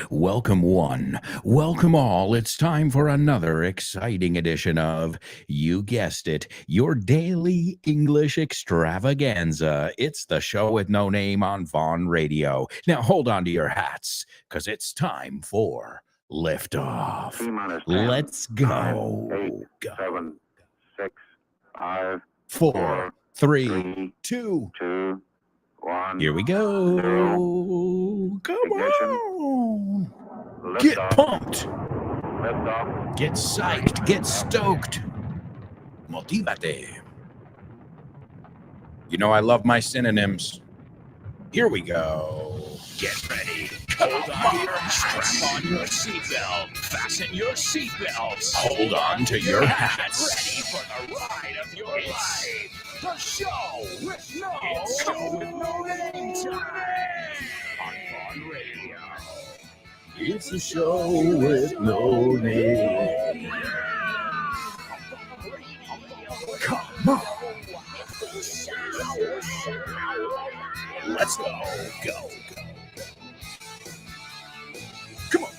welcome one, welcome all. It's time for another exciting edition of, you guessed it, your daily English extravaganza. It's the show with no name on Vaughn Radio. Now hold on to your hats, because it's time for liftoff. T-minus 10, Let's 9, go. 8, 7, 6, 5, 4, 3, 2, 2, 1. here we go. 0. Come Ignition. on. Lift Get off. pumped. Lift off. Get psyched. Get stoked. Motivate. You know I love my synonyms. Here we go. Get ready. Hold on to your hats. Strap on your seatbelt. Fasten your seatbelts. Hold on to your hats. Ready for the ride of your life. The show with no name time on Vaughn Radio. It's a show with no name. Come on. Let's go. Go. Come on.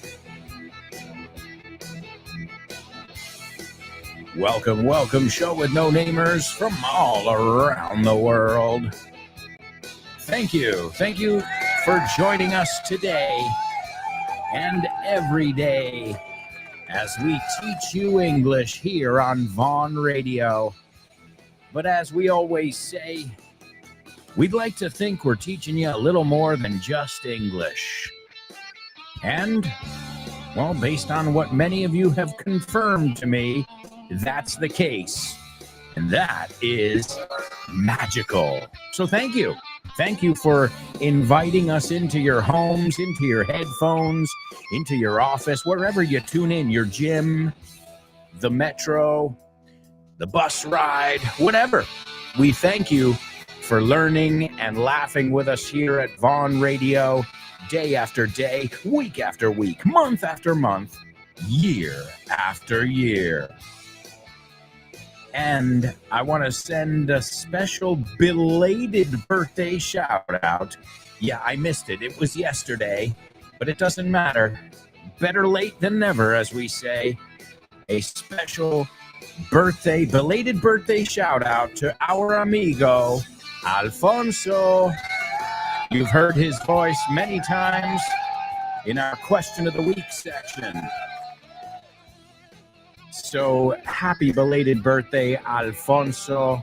Welcome, show with no namers from all around the world. Thank you for joining us today and every day as we teach you English here on Vaughn Radio. But as we always say, we'd like to think we're teaching you a little more than just English. And, well, based on what many of you have confirmed to me, that's the case. And that is magical. So thank you. Thank you for inviting us into your homes, into your headphones, into your office, wherever you tune in, your gym, the metro, the bus ride, whatever. We thank you for learning and laughing with us here at Vaughn Radio, day after day, week after week, month after month, year after year. And I want to send a special belated birthday shout out. Yeah, I missed it. It was yesterday, but it doesn't matter. Better late than never, as we say. A special belated birthday shout out to our amigo, Alfonso. You've heard his voice many times in our question of the week section. So happy belated birthday, Alfonso.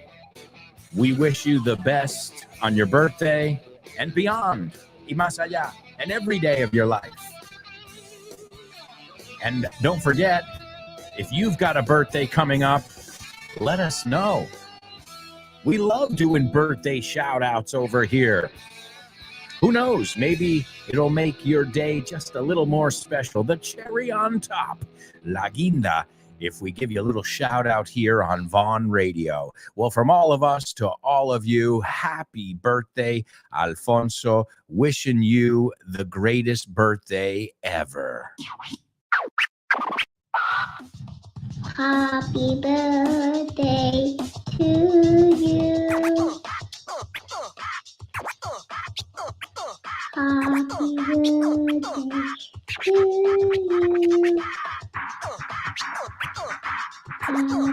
We wish you the best on your birthday and beyond, y más allá, and every day of your life. And don't forget, if you've got a birthday coming up, let us know. We love doing birthday shout outs over here. Who knows? Maybe it'll make your day just a little more special. The cherry on top, la guinda, if we give you a little shout out here on Vaughn Radio. Well, from all of us to all of you, happy birthday, Alfonso. Wishing you the greatest birthday ever. Happy birthday to you. Happy birthday to you. Happy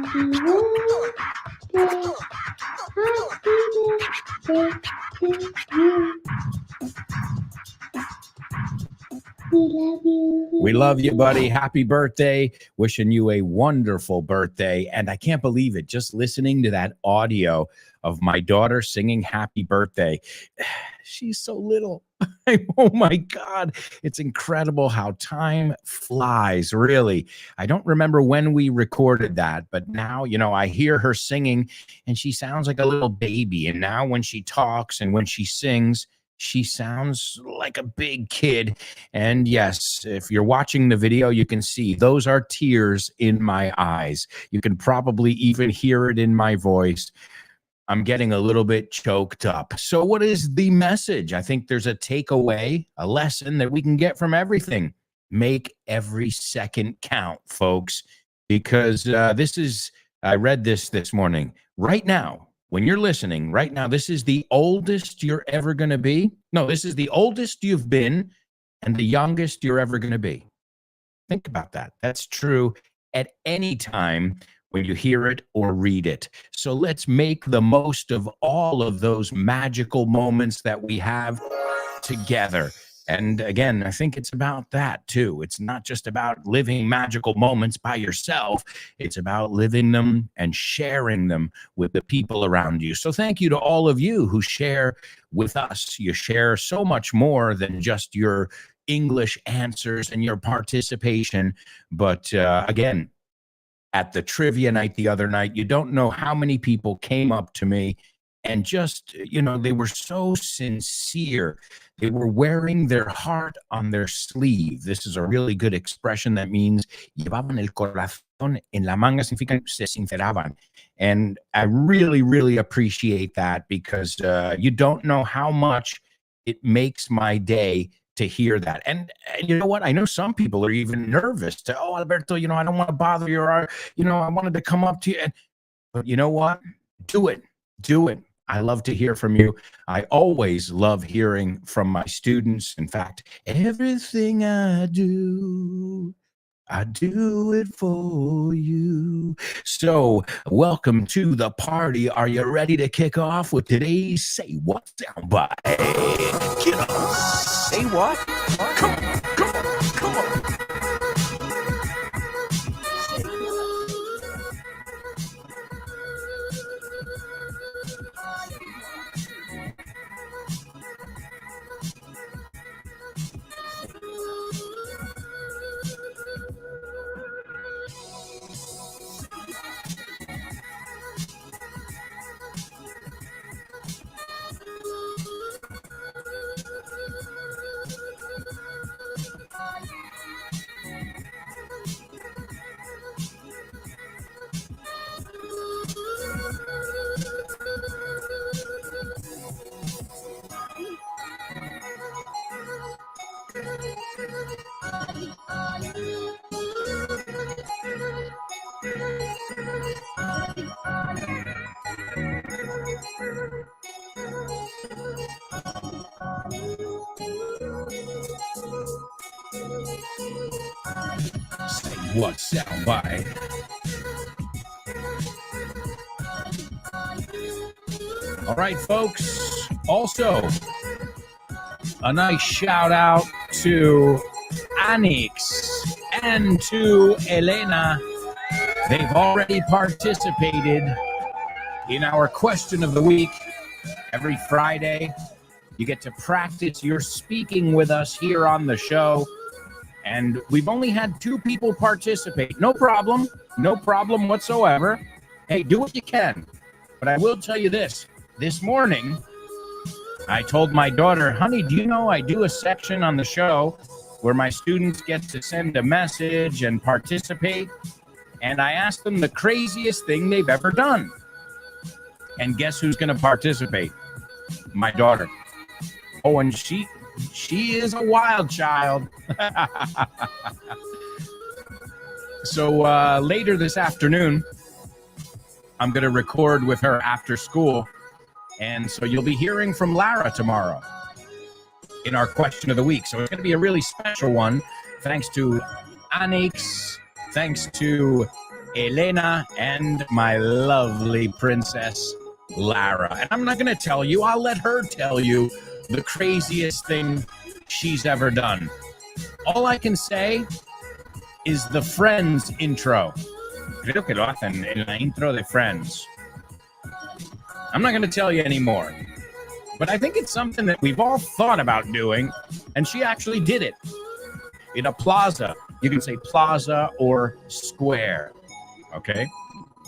birthday to you. We love you. We love you, buddy. Happy birthday. Wishing you a wonderful birthday. And I can't believe it, just listening to that audio of my daughter singing happy birthday. She's so little. Oh my God. It's incredible how time flies, really. I don't remember when we recorded that, but now, I hear her singing and she sounds like a little baby. And now when she talks and when she sings, she sounds like a big kid. And yes, if you're watching the video, you can see those are tears in my eyes. You can probably even hear it in my voice. I'm getting a little bit choked up. So what is the message? I think there's a takeaway, a lesson that we can get from everything. Make every second count, folks, because I read this morning. Right now, when you're listening right now, this is the oldest you're ever going to be. No, this is the oldest you've been and the youngest you're ever going to be. Think about that. That's true at any time when you hear it or read it. So let's make the most of all of those magical moments that we have together. And again, I think it's about that too. It's not just about living magical moments by yourself. It's about living them and sharing them with the people around you. So thank you to all of you who share with us. You share so much more than just your English answers and your participation. But again, at the trivia night the other night, you don't know how many people came up to me and just, they were so sincere. They were wearing their heart on their sleeve. This is a really good expression that means llevaban el corazón en la manga, significa se sinceraban. And I really, really appreciate that because you don't know how much it makes my day to hear that. And you know what? I know some people are even nervous to, oh, Alberto, I don't want to bother you, or, I wanted to come up to you. But you know what? Do it. Do it. I love to hear from you. I always love hearing from my students. In fact, everything I do it for you. So welcome to the party. Are you ready to kick off with today's Say What soundbite? Get on. Say what? Come on, come on, come on. Say what soundbite? All right, folks. Also, a nice shout out to Anix and to Elena. They've already participated in our question of the week. Every Friday, you get to practice your speaking with us here on the show. And we've only had 2 people participate. No problem. No problem whatsoever. Hey, do what you can. But I will tell you this. This morning, I told my daughter, honey, do you know I do a section on the show where my students get to send a message and participate? And I asked them the craziest thing they've ever done. And guess who's going to participate? My daughter. Oh, and she is a wild child. So later this afternoon, I'm going to record with her after school. And so you'll be hearing from Lara tomorrow in our question of the week. So it's going to be a really special one. Thanks to Anix, thanks to Elena, and my lovely princess, Lara. And I'm not going to tell you. I'll let her tell you the craziest thing she's ever done. All I can say is the Friends intro. Creo que lo hacen en la intro de Friends. I'm not going to tell you anymore. But I think it's something that we've all thought about doing, and she actually did it. In a plaza. You can say plaza or square. Okay?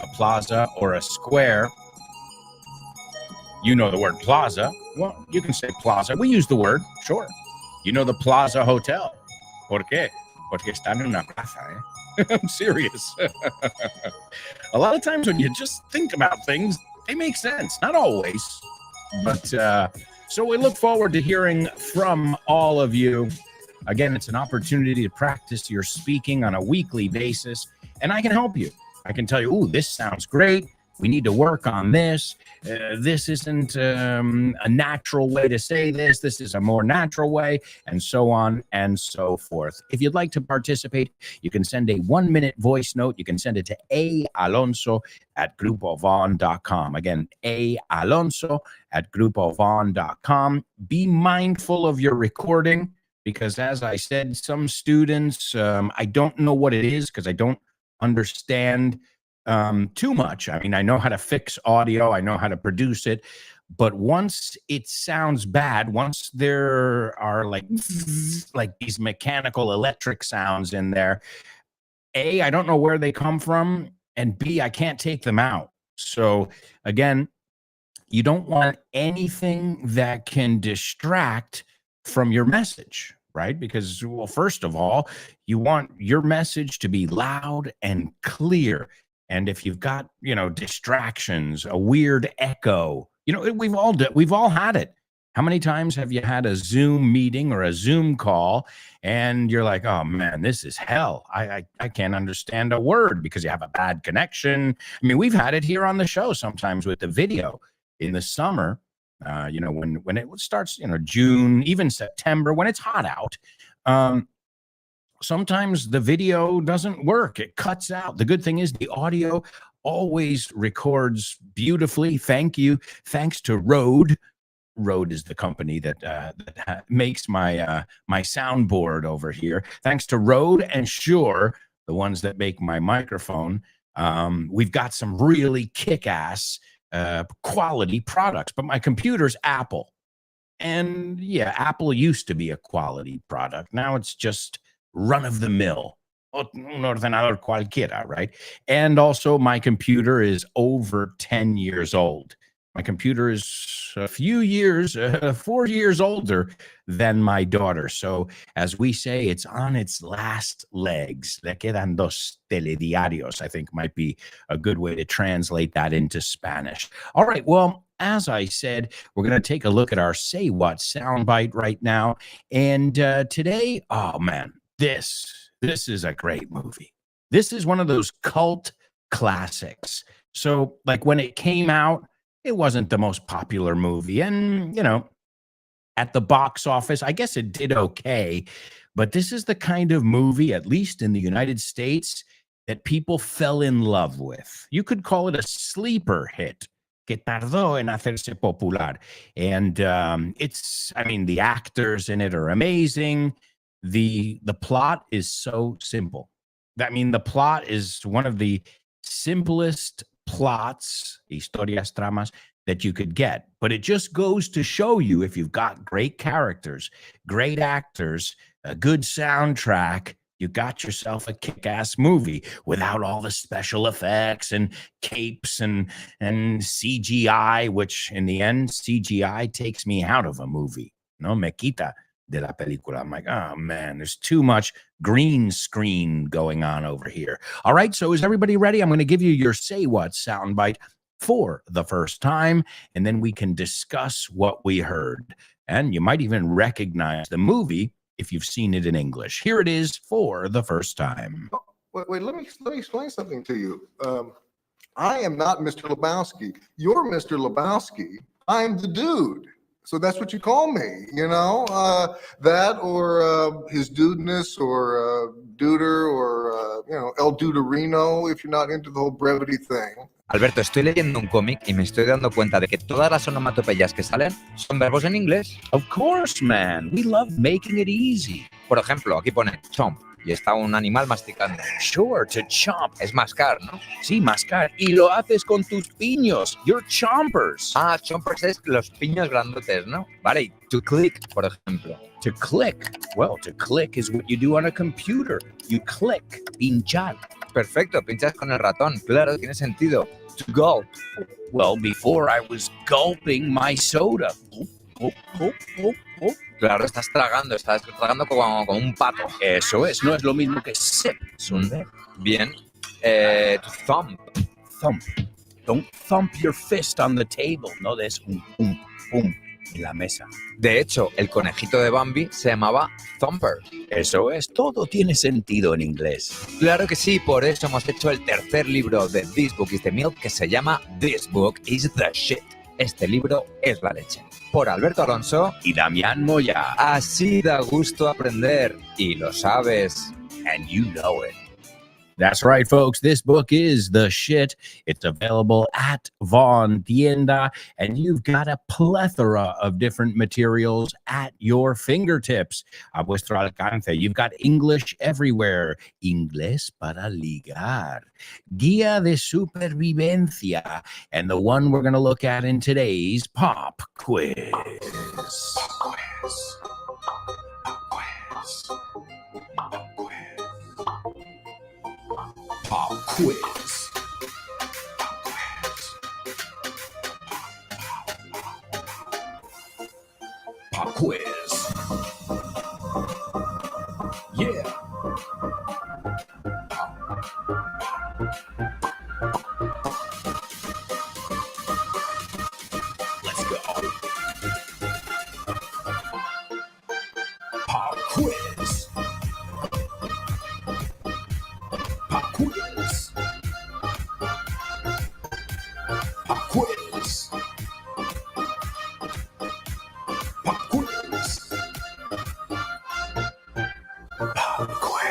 A plaza or a square. You know the word plaza. Well, you can say plaza. We use the word, sure. You know the Plaza Hotel. ¿Por qué? Porque están en una plaza, eh? I'm serious. A lot of times when you just think about things, they make sense. Not always. But so we look forward to hearing from all of you. Again, it's an opportunity to practice your speaking on a weekly basis. And I can help you. I can tell you, ooh, this sounds great. we need to work on this. This isn't a natural way to say this. This is a more natural way, and so on and so forth. If you'd like to participate, you can send a 1-minute voice note. You can send it to aalonso@grupovon.com. Again, aalonso@grupovon.com. Be mindful of your recording because, as I said, some students, I don't know what it is because I don't understand too much. I mean, I know how to fix audio, I know how to produce it, but once it sounds bad, once there are like these mechanical electric sounds in there, A, I don't know where they come from, and B, I can't take them out. So again, you don't want anything that can distract from your message, right? Because, well, first of all, you want your message to be loud and clear. And if you've got, distractions, a weird echo, we've all had it. How many times have you had a Zoom meeting or a Zoom call and you're like, oh man, this is hell. I can't understand a word because you have a bad connection. I mean, we've had it here on the show sometimes with the video in the summer, when it starts, June, even September, when it's hot out. Sometimes the video doesn't work. It cuts out. The good thing is the audio always records beautifully. Thank you. Thanks to Rode. Rode is the company that makes my soundboard over here. Thanks to Rode and Shure, the ones that make my microphone. We've got some really kick-ass quality products, but my computer's Apple. And yeah, Apple used to be a quality product. Now it's just run-of-the-mill, un ordenador cualquiera, right? And also my computer is over 10 years old. My computer is a few years, 4 years older than my daughter. So as we say, it's on its last legs. Le quedan dos telediarios, I think might be a good way to translate that into Spanish. All right, well, as I said, we're going to take a look at our Say What soundbite right now. And today, oh man, this is a great movie. This is one of those cult classics. So like when it came out, it wasn't the most popular movie. And, at the box office, I guess it did okay. But this is the kind of movie, at least in the United States, that people fell in love with. You could call it a sleeper hit. Que tardó en hacerse popular. And the actors in it are amazing. The plot is so simple. The plot is one of the simplest plots, historias, tramas, that you could get. But it just goes to show you, if you've got great characters, great actors, a good soundtrack, you got yourself a kick-ass movie without all the special effects and capes and CGI, which in the end, CGI takes me out of a movie. No me quita de la película. I'm like, oh man, there's too much green screen going on over here. All right, so is everybody ready? I'm going to give you your Say What soundbite for the first time, and then we can discuss what we heard. And you might even recognize the movie if you've seen it in English. Here it is for the first time. Wait, let me explain something to you. I am not Mr. Lebowski. You're Mr. Lebowski. I'm the dude. So that's what you call me, that or his dudeness or duder or, El Duderino if you're not into the whole brevity thing. Alberto, estoy leyendo un cómic y me estoy dando cuenta de que todas las onomatopeyas que salen son verbos en inglés. Of course, man. We love making it easy. Por ejemplo, aquí pone chomp y está un animal masticando. Sure, to chomp. Es mascar, ¿no? Sí, mascar. Y lo haces con tus piños. You're chompers. Ah, chompers es los piños grandotes, ¿no? Vale, y to click, por ejemplo. To click. Well, to click is what you do on a computer. You click. Pinchar. Perfecto, pinchas con el ratón. Claro, tiene sentido. To gulp. Well, before I was gulping my soda. Claro, estás tragando como un pato. Eso es, no es lo mismo que sip. Bien. To thump. Thump. Don't thump your fist on the table. No des un. en la mesa. De hecho, el conejito de Bambi se llamaba Thumper. Eso es, todo tiene sentido en inglés. Claro que sí, por eso hemos hecho el tercer libro de This Book is the Milk, que se llama This Book is the Shit. Este libro es la leche. Por Alberto Alonso Y Damián Moya. Así da gusto aprender, y lo sabes. And you know it. That's right, folks. This book is the shit. It's available at Von Tienda, and you've got a plethora of different materials at your fingertips. A vuestro alcance. You've got English everywhere. Inglés para ligar. Guía de supervivencia. And the one we're going to look at in today's Pop Quiz. Pop Quiz. Pop Quiz. Yeah. Let's go. Pop Quiz. Pop Quiz. Pop Quiz. Pop Quiz. Pop Quiz.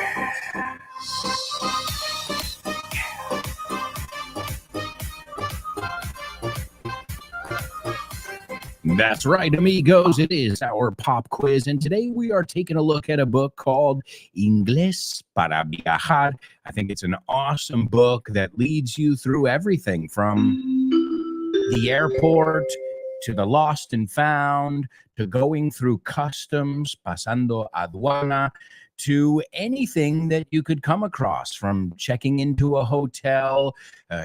That's right, amigos. It is our pop quiz, and today we are taking a look at a book called Inglés para Viajar. I think it's an awesome book that leads you through everything from the airport to the lost and found to going through customs, pasando aduana, to anything that you could come across, from checking into a hotel,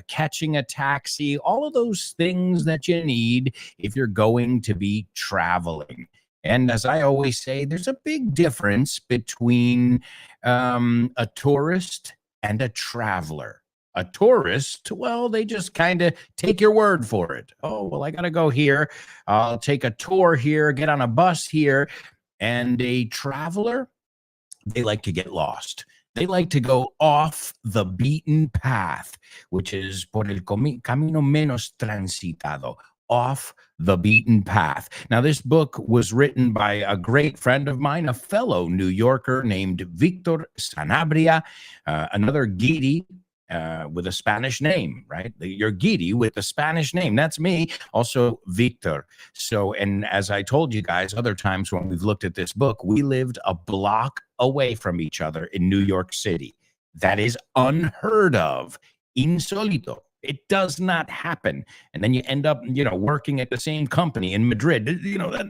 catching a taxi, all of those things that you need if you're going to be traveling. And as I always say, there's a big difference between a tourist and a traveler. A tourist, well, they just kind of take your word for it. Oh, well, I got to go here. I'll take a tour here, get on a bus here. And a traveler, they like to get lost. They like to go off the beaten path, which is por el camino menos transitado, off the beaten path. Now, this book was written by a great friend of mine, a fellow New Yorker named Victor Sanabria, another guiri with a Spanish name, right? You're guiri with a Spanish name. That's me, also Victor. So, and as I told you guys other times when we've looked at this book, we lived a block away from each other in New York City. That is unheard of, insólito. It does not happen. And then you end up, working at the same company in Madrid.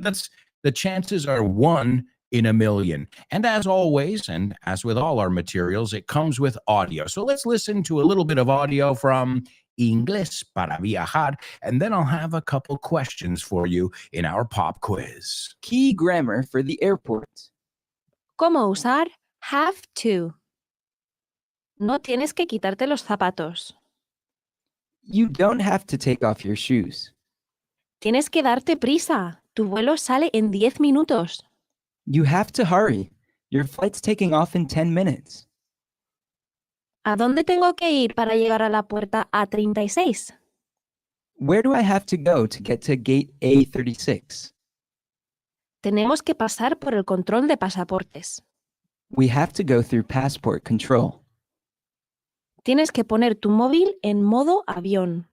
That's the chances are 1 in a million. And as always, and as with all our materials, it comes with audio. So let's listen to a little bit of audio from Inglés para Viajar, and then I'll have a couple questions for you in our pop quiz. Key grammar for the airport. ¿Cómo usar have to? No tienes que quitarte los zapatos. You don't have to take off your shoes. Tienes que darte prisa. Tu vuelo sale en 10 minutos. You have to hurry. Your flight's taking off in 10 minutes. ¿A dónde tengo que ir para llegar a la puerta A36? Where do I have to go to get to gate A36? Tenemos que pasar por el control de pasaportes. We have to go through passport control. Tienes que poner tu móvil en modo avión.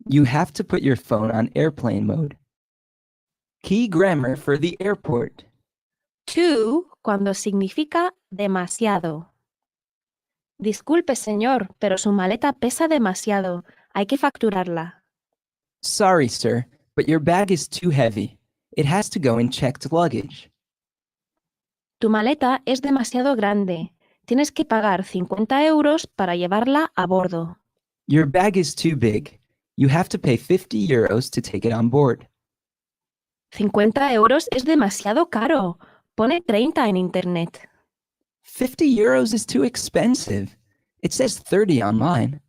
You have to put your phone on airplane mode. Key grammar for the airport. Too, cuando significa demasiado. Disculpe, señor, pero su maleta pesa demasiado. Hay que facturarla. Sorry, sir, but your bag is too heavy. It has to go in checked luggage. Tu maleta es demasiado grande. Tienes que pagar 50 euros para llevarla a bordo. Your bag is too big. You have to pay 50 euros to take it on board. 50 euros es demasiado caro. Pone 30 en internet. 50 euros is too expensive. It says 30 online.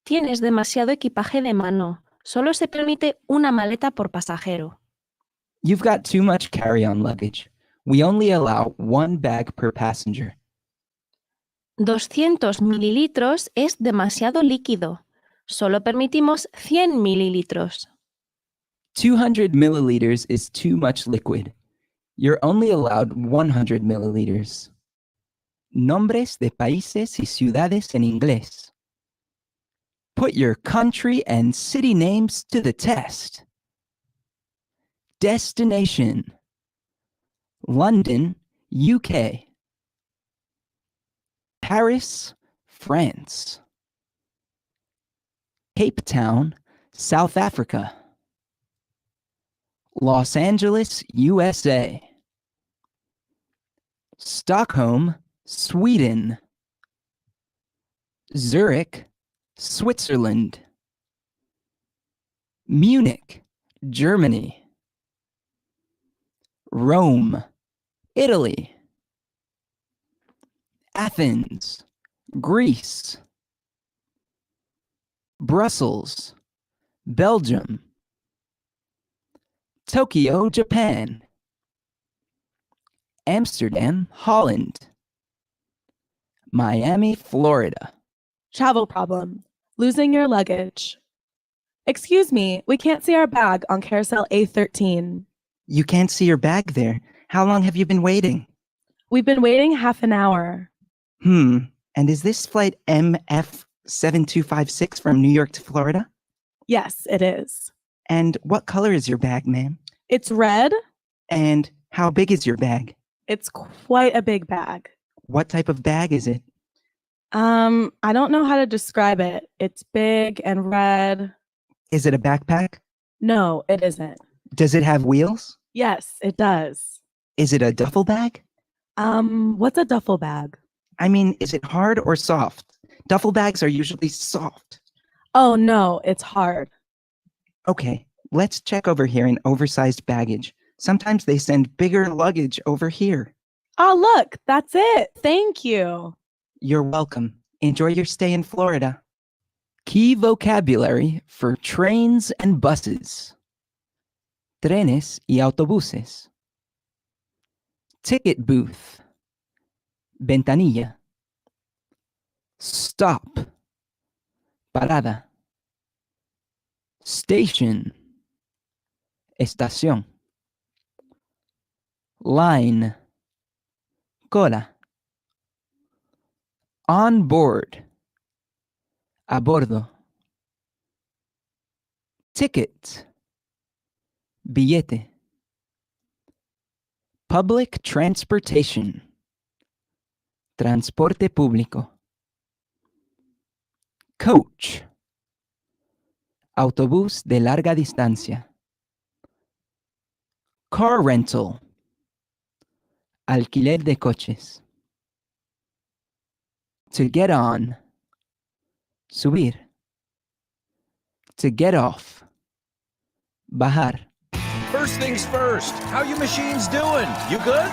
Tienes demasiado equipaje de mano. Solo se permite una maleta por pasajero. You've got too much carry-on luggage. We only allow one bag per passenger. 200 mililitros es demasiado líquido. Solo permitimos 100 mililitros. 200 milliliters is too much liquid. You're only allowed 100 milliliters. Nombres de países y ciudades en inglés. Put your country and city names to the test. Destination: London, UK. Paris, France. Cape Town, South Africa. Los Angeles, USA. Stockholm, Sweden. Zurich, Switzerland. Munich, Germany. Rome, Italy. Athens, Greece. Brussels, Belgium. Tokyo, Japan. Amsterdam, Holland. Miami, Florida. Travel problem. Losing your luggage. Excuse me, we can't see our bag on carousel A13. You can't see your bag there. How long have you been waiting? We've been waiting half an hour. And is this flight MF7256 from New York to Florida? Yes, it is. And what color is your bag, ma'am? It's red. And how big is your bag? It's quite a big bag. What type of bag is it? I don't know how to describe it. It's big and red. Is it a backpack? No, it isn't. Does it have wheels? Yes, it does. Is it a duffel bag? What's a duffel bag? I mean, is it hard or soft? Duffel bags are usually soft. Oh no, it's hard. Okay, let's check over here in oversized baggage. Sometimes they send bigger luggage over here. Oh, look, that's it. Thank you. You're welcome. Enjoy your stay in Florida. Key vocabulary for trains and buses. Trenes y autobuses. Ticket booth. Ventanilla. Stop. Parada. Station. Estación. Line. Cola. On board. A bordo. Ticket. Billete. Public transportation. Transporte público. Coach. Autobús de larga distancia. Car rental. Alquiler de coches. To get on. Subir. To get off. Bajar. First things first, how you machines doing? You good?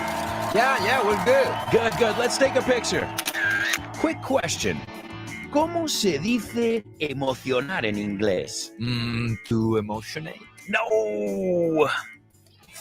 Yeah, we're good. Good. Let's take a picture. Quick question. ¿Cómo se dice emocionar en inglés? To emotionate. No.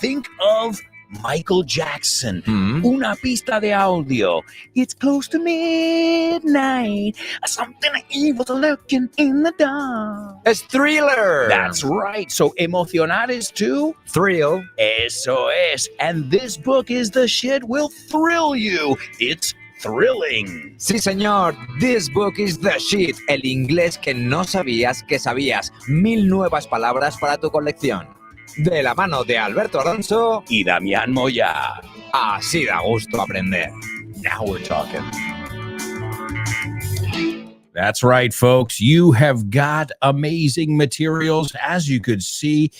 Think of Michael Jackson. Hmm? Una pista de audio. It's close to midnight. Something evil's lurking in the dark. It's Thriller. That's right. So emocionar is to Thrill. eso es. And this book is the shit will thrill you. It's thrilling. Sí, señor. This book is the shit. El inglés que no sabías que sabías. 1000 nuevas palabras para tu colección. De la mano de Alberto Alonso Y Damián Moya. así da gusto aprender. Now we're talking. That's right, folks. You have got amazing materials. As you could see,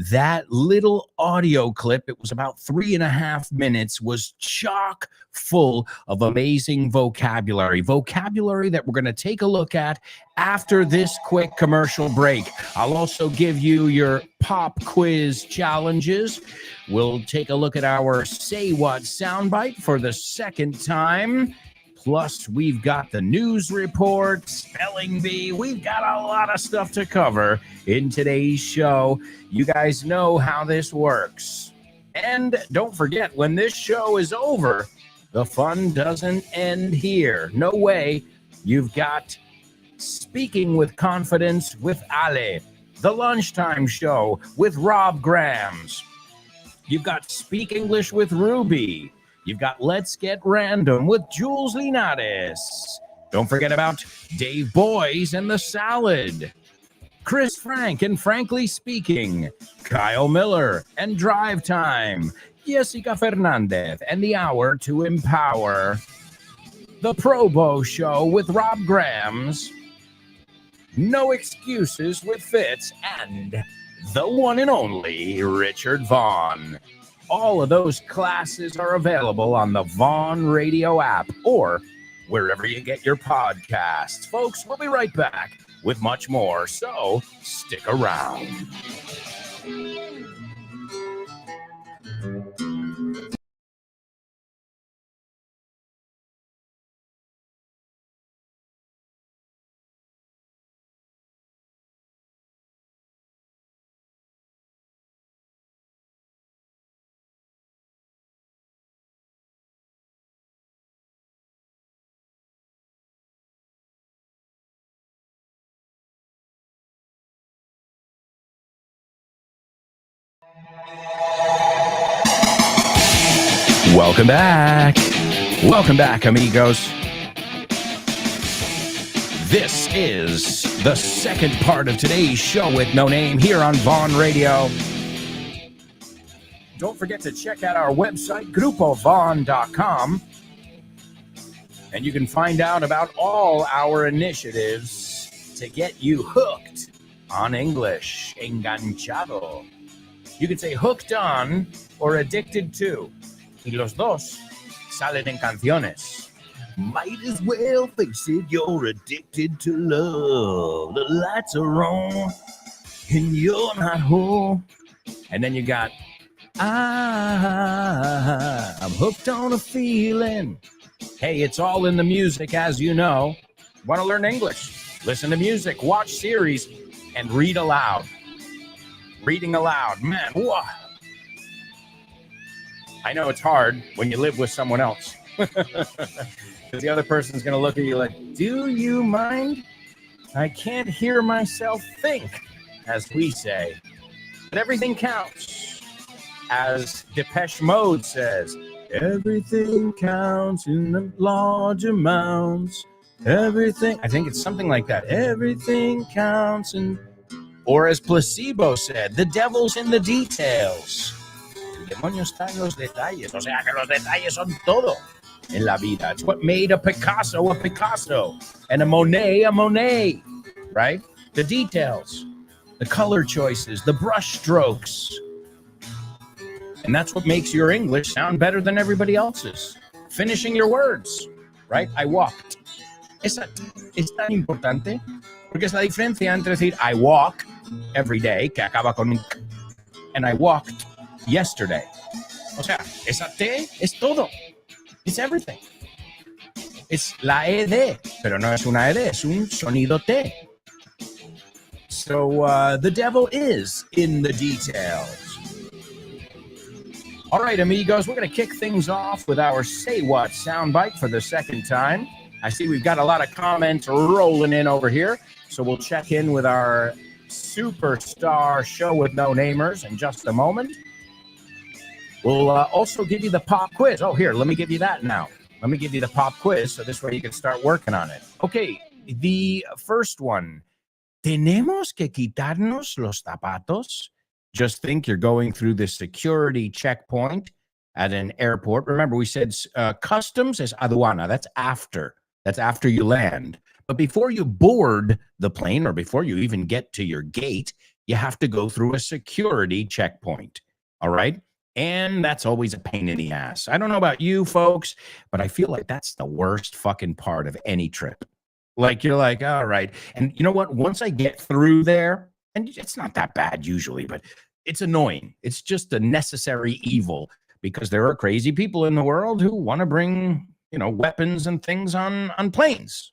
that little audio clip, it was about 3.5 minutes, was chock full of amazing vocabulary that we're going to take a look at after this quick commercial break. I'll also give you your pop quiz challenges. We'll take a look at our Say What soundbite for the second time. Plus, we've got the news report, spelling bee. We've got a lot of stuff to cover in today's show. You guys know how this works. And don't forget, when this show is over, the fun doesn't end here. No way. You've got Speaking with Confidence with Ale, the Lunchtime Show with Rob Grams. You've got Speak English with Ruby. You've got Let's Get Random with Jules Linares. Don't forget about Dave Boys and the Salad. Chris Frank and Frankly Speaking. Kyle Miller and Drive Time. Jessica Fernandez and The Hour to Empower. The Probo Show with Rob Grams. No Excuses with Fitz, and the one and only Richard Vaughn. All of those classes are available on the Vaughn Radio app or wherever you get your podcasts. Folks, we'll be right back with much more, so stick around. Welcome back. Welcome back, amigos. This is the second part of today's show with No Name here on Vaughn Radio. Don't forget to check out our website, grupovaughn.com, and you can find out about all our initiatives to get you hooked on English. Enganchado. You can say hooked on or addicted to. Y los dos salen en canciones. Might as well face it, you're addicted to love. The lights are on and you're not home. And then you got, I'm hooked on a feeling. Hey, it's all in the music, as you know. Want to learn English? Listen to music, watch series, and read aloud. Reading aloud, man, what? I know it's hard when you live with someone else. Because the other person's going to look at you like, do you mind? I can't hear myself think, as we say. But everything counts. As Depeche Mode says, everything counts in the large amounts. Everything, I think it's something like that. Everything counts in, or as Placebo said, the devil's in the details. El demonio está en los detalles. O sea, que los detalles son todo en la vida. It's what made a Picasso, and a Monet, right? The details, the color choices, the brush strokes. And that's what makes your English sound better than everybody else's. Finishing your words, right? I walked. Esa es tan importante porque es la diferencia entre decir I walk every day, que acaba con un k, and I walked yesterday. O sea, esa T es todo. It's everything. Es la ED, pero no es una ED, es un sonido T. So the devil is in the details. All right, amigos, we're going to kick things off with our Say What soundbite for the second time. I see we've got a lot of comments rolling in over here, so we'll check in with our superstar show with no namers in just a moment. We'll also give you the pop quiz. Oh, here, let me give you that now. Let me give you the pop quiz, so this way you can start working on it. Okay, the first one. ¿Tenemos que quitarnos los zapatos? Just think you're going through the security checkpoint at an airport. Remember, we said customs is aduana. That's after. That's after you land. But before you board the plane or before you even get to your gate, you have to go through a security checkpoint. All right? And that's always a pain in the ass. I don't know about you folks, but I feel like that's the worst fucking part of any trip. Like, you're like, all right. And you know what? Once I get through there, and it's not that bad usually, but it's annoying. It's just a necessary evil because there are crazy people in the world who want to bring, weapons and things on planes,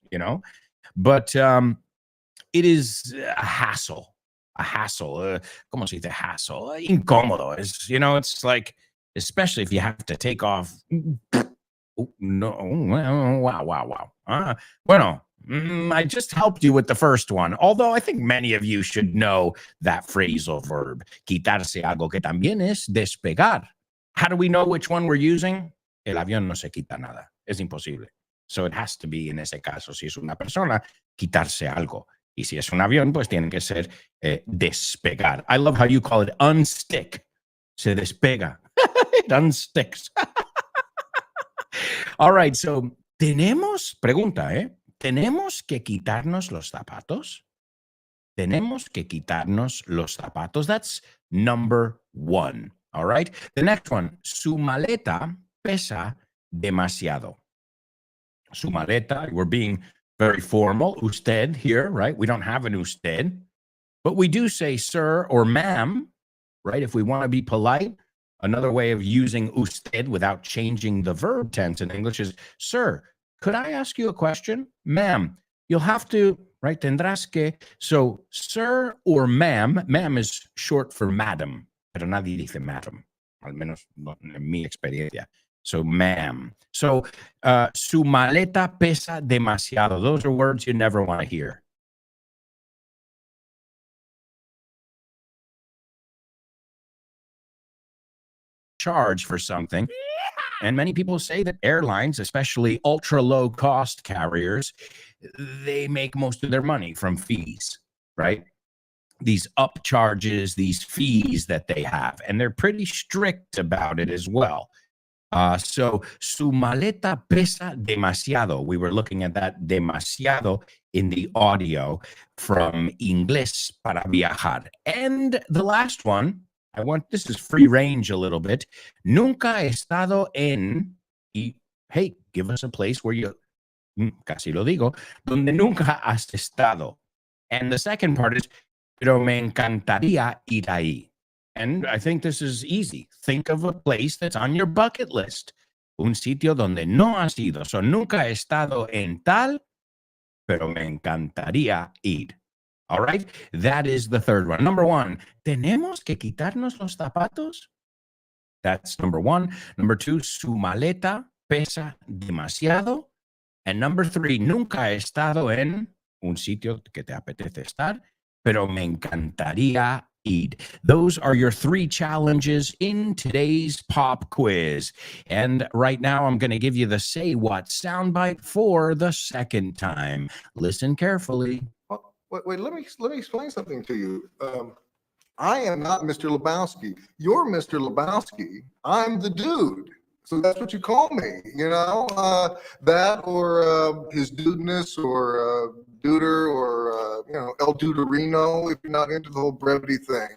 But it is a hassle. ¿Cómo se dice hassle? Incómodo. It's like especially if you have to take off. Oh, no, wow. Bueno, I just helped you with the first one, although I think many of you should know that phrasal verb, quitarse algo, que también es despegar. How do we know which one we're using? El avión no se quita nada. Es imposible. So it has to be, en ese caso, si es una persona, quitarse algo. Y si es un avión, pues tiene que ser despegar. I love how you call it unstick. Se despega. It unsticks. All right, so, pregunta, ¿tenemos que quitarnos los zapatos? Tenemos que quitarnos los zapatos. That's number 1. All right. The next one, su maleta pesa demasiado. Su maleta, we're being very formal. Usted here, right? We don't have an usted, but we do say sir or ma'am, right? If we want to be polite. Another way of using usted without changing the verb tense in English is, sir, could I ask you a question? Ma'am, you'll have to, right? Tendrás que. So, sir or ma'am, ma'am is short for madam, pero nadie dice madam, al menos en mi experiencia. So, ma'am. So, su maleta pesa demasiado. Those are words you never want to hear. Charge for something. And many people say that airlines, especially ultra low cost carriers, they make most of their money from fees, right? These upcharges, these fees that they have, and they're pretty strict about it as well. So, su maleta pesa demasiado. We were looking at that demasiado in the audio from Inglés para viajar. And the last one, this is free range a little bit. Nunca he estado en, y hey, give us a place where you, casi lo digo, donde nunca has estado. And the second part is, pero me encantaría ir ahí. And I think this is easy. Think of a place that's on your bucket list. Un sitio donde no has ido. So, nunca he estado en tal, pero me encantaría ir. All right? That is the third one. Number 1, ¿tenemos que quitarnos los zapatos? That's number 1. Number 2, su maleta pesa demasiado. And number 3, nunca he estado en un sitio que te apetece estar, pero me encantaría ir. Those are your 3 challenges in today's pop quiz. And right now, I'm going to give you the Say What soundbite for the second time. Listen carefully. Wait, let me explain something to you. I am not Mr. Lebowski. You're Mr. Lebowski. I'm the dude. So that's what you call me, that or his dudeness or duder or, El Duderino if you're not into the whole brevity thing.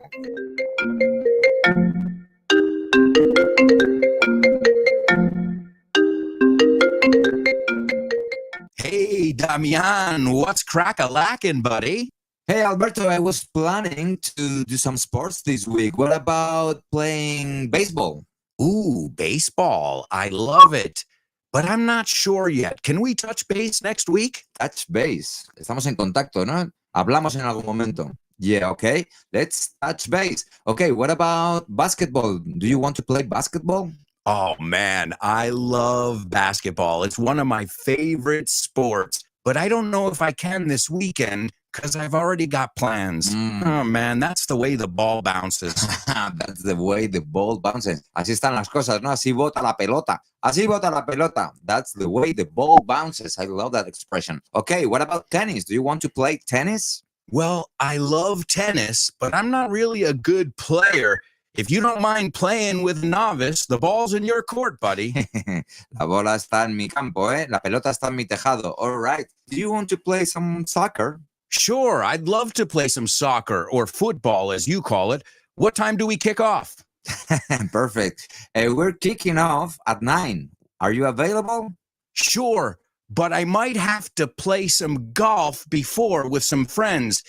Hey, Damian, what's crack-a-lackin', buddy? Hey, Alberto, I was planning to do some sports this week. What about playing baseball? Ooh, baseball. I love it. But I'm not sure yet. Can we touch base next week? Touch base. Estamos en contacto, ¿no? Hablamos en algún momento. Yeah, okay. Let's touch base. Okay, what about basketball? Do you want to play basketball? Oh, man, I love basketball. It's one of my favorite sports. But I don't know if I can this weekend because I've already got plans. Oh, man, that's the way the ball bounces. That's the way the ball bounces. Así están las cosas, ¿no? Así bota la pelota. Así bota la pelota. That's the way the ball bounces. I love that expression. Okay, what about tennis? Do you want to play tennis? Well, I love tennis, but I'm not really a good player. If you don't mind playing with a novice, the ball's in your court, buddy. La bola está en mi campo, ¿eh? La pelota está en mi tejado. All right. Do you want to play some soccer? Sure, I'd love to play some soccer or football, as you call it. What time do we kick off? Perfect. We're kicking off at 9. Are you available? Sure, but I might have to play some golf before with some friends.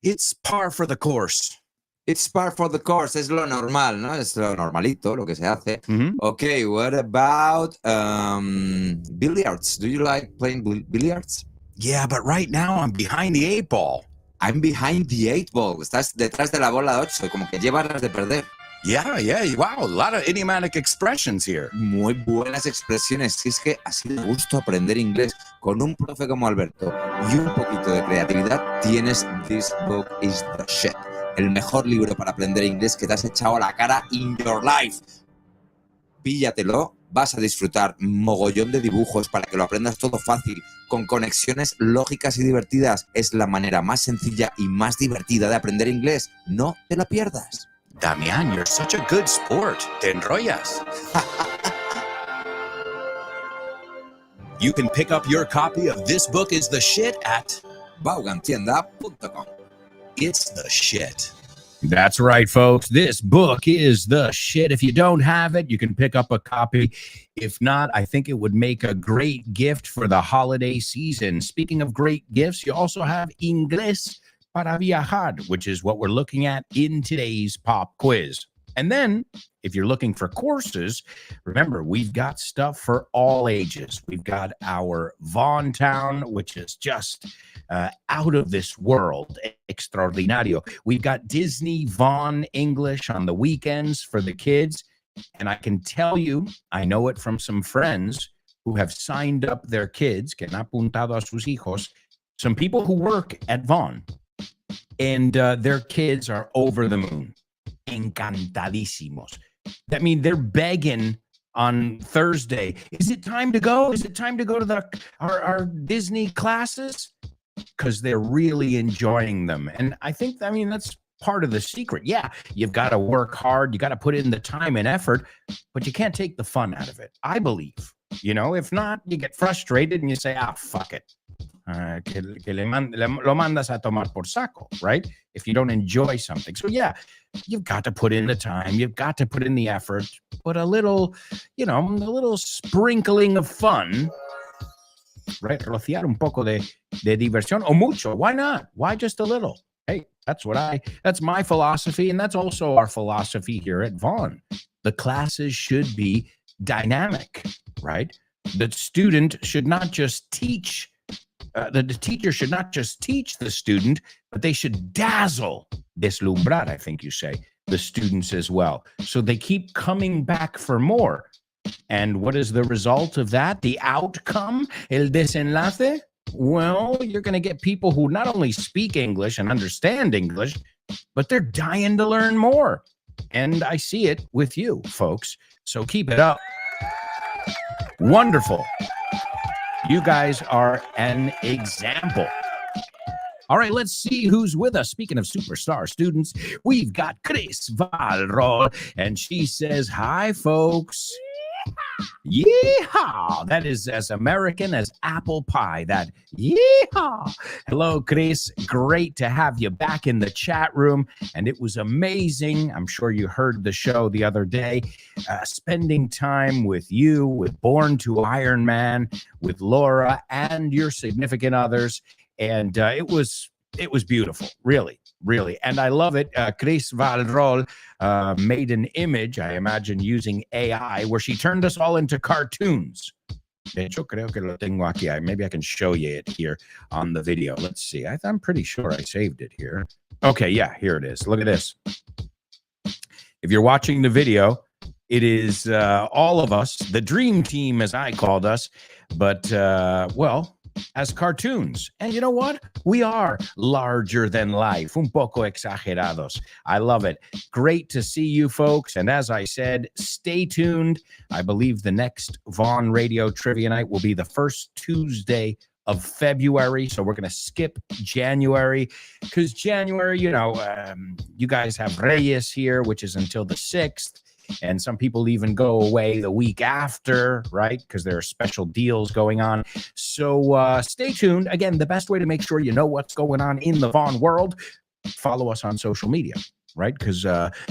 It's par for the course. It's par for the course. Es lo normal, ¿no? Es lo normalito, lo que se hace. Mm-hmm. Okay, what about billiards? Do you like playing billiards? Yeah, but right now I'm behind the 8 ball. I'm behind the 8 ball. Estás detrás de la bola 8, como que llevas las de perder. Yeah. Wow, a lot of idiomatic expressions here. Muy buenas expresiones. Si es que así de gusto aprender inglés con un profe como Alberto y un poquito de creatividad, tienes This Book is the Shit. El mejor libro para aprender inglés que te has echado a la cara in your life. Píllatelo, vas a disfrutar mogollón de dibujos para que lo aprendas todo fácil, con conexiones lógicas y divertidas. Es la manera más sencilla y más divertida de aprender inglés. No te la pierdas. Damián, you're such a good sport. Te enrollas. You can pick up your copy of This Book is the Shit at Vaughantienda.com. It's the shit. That's right, folks. This book is the shit. If you don't have it, you can pick up a copy. If not, I think it would make a great gift for the holiday season. Speaking of great gifts, you also have Inglés para Viajar, which is what we're looking at in today's pop quiz. And then, if you're looking for courses, remember, we've got stuff for all ages. We've got our Vaughan Town, which is just out of this world, extraordinario. We've got Disney Vaughan English on the weekends for the kids. And I can tell you, I know it from some friends who have signed up their kids, que han apuntado a sus hijos, some people who work at Vaughan, and their kids are over the moon. Encantadísimos. That means they're begging on Thursday. Is it time to go? Is it time to go to our Disney classes? Because they're really enjoying them. And I think, that's part of the secret. Yeah, you've got to work hard. You got to put in the time and effort, but you can't take the fun out of it. I believe, if not, you get frustrated and you say, fuck it. Lo mandas a tomar por saco, right? If you don't enjoy something. So yeah, you've got to put in the time, you've got to put in the effort, but a little sprinkling of fun, right? Rociar un poco de diversión o mucho. Why not? Why just a little? Hey, that's my philosophy, and that's also our philosophy here at Vaughan. The classes should be dynamic, right? The student should not just teach. The teacher should not just teach the student, but they should dazzle, deslumbrar, I think you say, the students as well. So they keep coming back for more. And what is the result of that? The outcome, el desenlace? Well, you're going to get people who not only speak English and understand English, but they're dying to learn more. And I see it with you, folks. So keep it up. Wonderful. You guys are an example. All right, let's see who's with us. Speaking of superstar students, we've got Chris Valrol, and she says, hi, folks. Yeehaw! That is as American as apple pie. That yeehaw! Hello, Chris. Great to have you back in the chat room. And it was amazing. I'm sure you heard the show the other day. Spending time with you, with Born to Iron Man, with Laura and your significant others. And it was beautiful, really. And I love it. Chris Valrol made an image, I imagine, using AI, where she turned us all into cartoons. De hecho, creo que lo tengo aquí. Maybe I can show you it here on the video. Let's see. I'm pretty sure I saved it here. Okay, yeah, here it is. Look at this. If you're watching the video, it is all of us, the dream team, as I called us, but, as cartoons. And you know what? We are larger than life, un poco exagerados. I love it. Great to see you folks. And as I said, stay tuned. I believe the next Vaughan Radio Trivia Night will be the first Tuesday of February. So we're going to skip January because January, you guys have Reyes here, which is until the 6th. And some people even go away the week after, right? Because there are special deals going on. So stay tuned. Again, the best way to make sure you know what's going on in the Vaughan world, follow us on social media, right? Because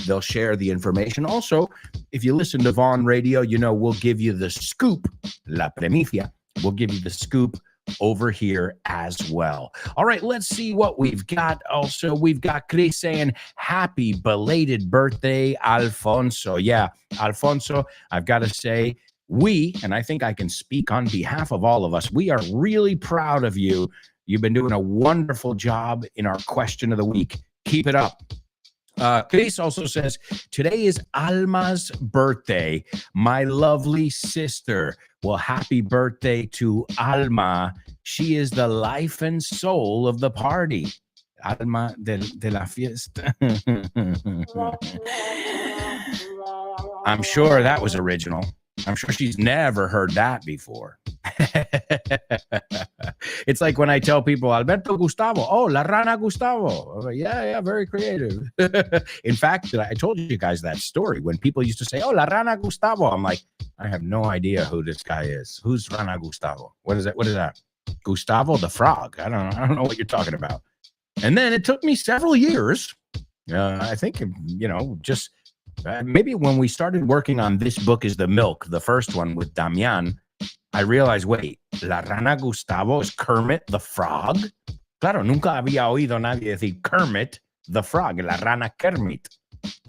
they'll share the information. Also, if you listen to Vaughan Radio, we'll give you the scoop, la primicia. We'll give you the scoop over here as well. All right, let's see what we've got. Also, we've got Chris saying happy belated birthday, Alfonso. Yeah, Alfonso, I've got to say, and I think I can speak on behalf of all of us, we are really proud of you. You've been doing a wonderful job in our question of the week. Keep it up. Chris also says, today is Alma's birthday, my lovely sister. Well, happy birthday to Alma. She is the life and soul of the party. Alma de la fiesta. I'm sure that was original. I'm sure she's never heard that before. It's like when I tell people, Alberto Gustavo, oh, La Rana Gustavo. Yeah, very creative. In fact, I told you guys that story when people used to say, oh, La Rana Gustavo. I'm like, I have no idea who this guy is. Who's Rana Gustavo? What is that? What is that? Gustavo the frog. I don't know what you're talking about. And then it took me several years. I think, just maybe when we started working on This Book is the Milk, the first one with Damian, I realized, wait, La Rana Gustavo is Kermit the Frog? Claro, nunca había oído nadie decir Kermit the Frog, La Rana Kermit.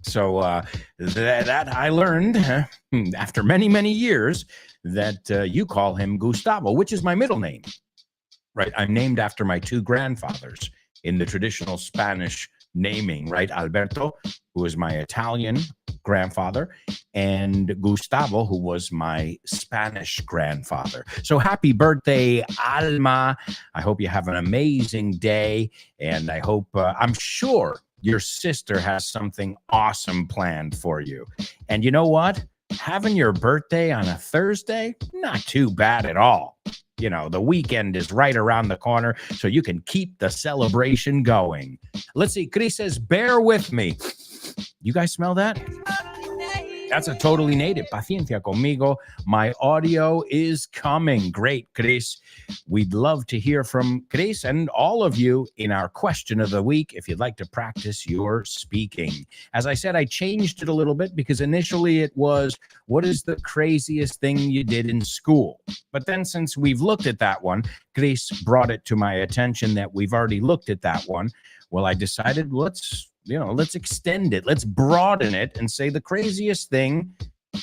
So that I learned after many, many years that you call him Gustavo, which is my middle name, right? I'm named after my two grandfathers in the traditional Spanish naming, right? Alberto, who was my Italian grandfather, and Gustavo, who was my Spanish grandfather. So happy birthday, Alma. I hope you have an amazing day, and I hope, I'm sure your sister has something awesome planned for you. And you know what? Having your birthday on a Thursday, not too bad at all. The weekend is right around the corner, so you can keep the celebration going. Let's see. Chris says, bear with me. You guys smell that? That's a totally native. Paciencia conmigo. My audio is coming. Great, Chris. We'd love to hear from Chris and all of you in our question of the week if you'd like to practice your speaking. As I said, I changed it a little bit because initially it was, what is the craziest thing you did in school? But then since we've looked at that one, Chris brought it to my attention that we've already looked at that one. Well, I decided let's extend it. Let's broaden it and say the craziest thing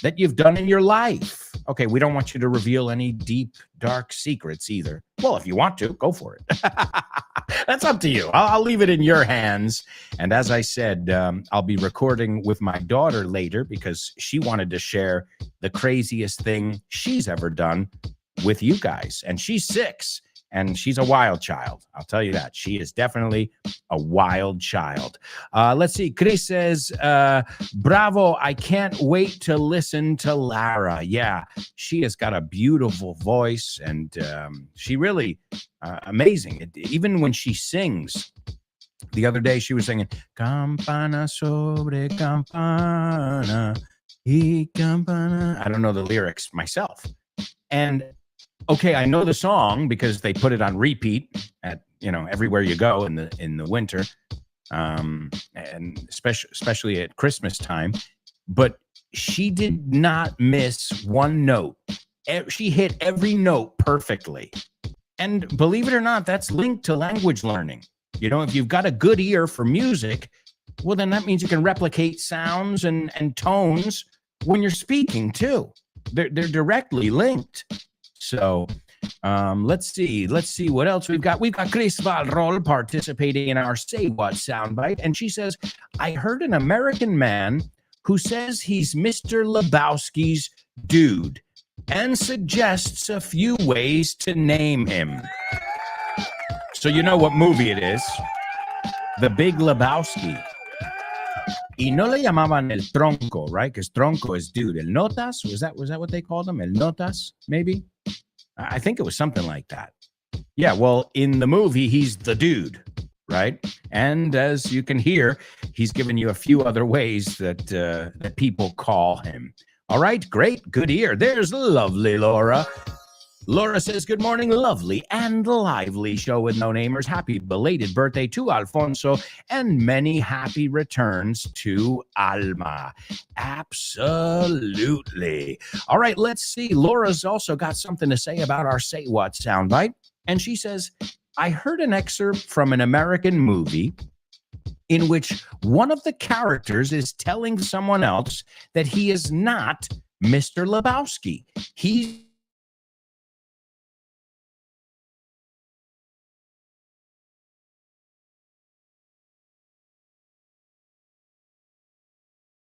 that you've done in your life. Okay, we don't want you to reveal any deep, dark secrets either. Well, if you want to, go for it. That's up to you. I'll leave it in your hands. And as I said, I'll be recording with my daughter later because she wanted to share the craziest thing she's ever done with you guys. And she's 6. And she's a wild child. I'll tell you that. She is definitely a wild child. Let's see. Chris says, bravo. I can't wait to listen to Lara. Yeah, she has got a beautiful voice. And she really amazing. Even when she sings. The other day she was singing, Campana sobre campana y campana. I don't know the lyrics myself. And okay, I know the song because they put it on repeat at everywhere you go in the winter, and especially at Christmas time. But she did not miss one note. She hit every note perfectly, and believe it or not, that's linked to language learning. If you've got a good ear for music, well, then that means you can replicate sounds and tones when you're speaking too. They're directly linked. So let's see what else we've got. We've got Chris Valrol participating in our Say What soundbite. And she says, I heard an American man who says he's Mr. Lebowski's dude and suggests a few ways to name him. So you know what movie it is. The Big Lebowski. Y no le llamaban el tronco, right? Because tronco is dude. El notas, was that what they called him? El notas, maybe? I think it was something like that. Yeah, well, in the movie, he's the dude, right? And as you can hear, he's given you a few other ways that people call him. All right, great, good ear. There's lovely Laura. Laura says, good morning, lovely and lively show with no namers. Happy belated birthday to Alfonso and many happy returns to Alma. Absolutely. All right, let's see. Laura's also got something to say about our Say What soundbite. And she says, I heard an excerpt from an American movie in which one of the characters is telling someone else that he is not Mr. Lebowski. He's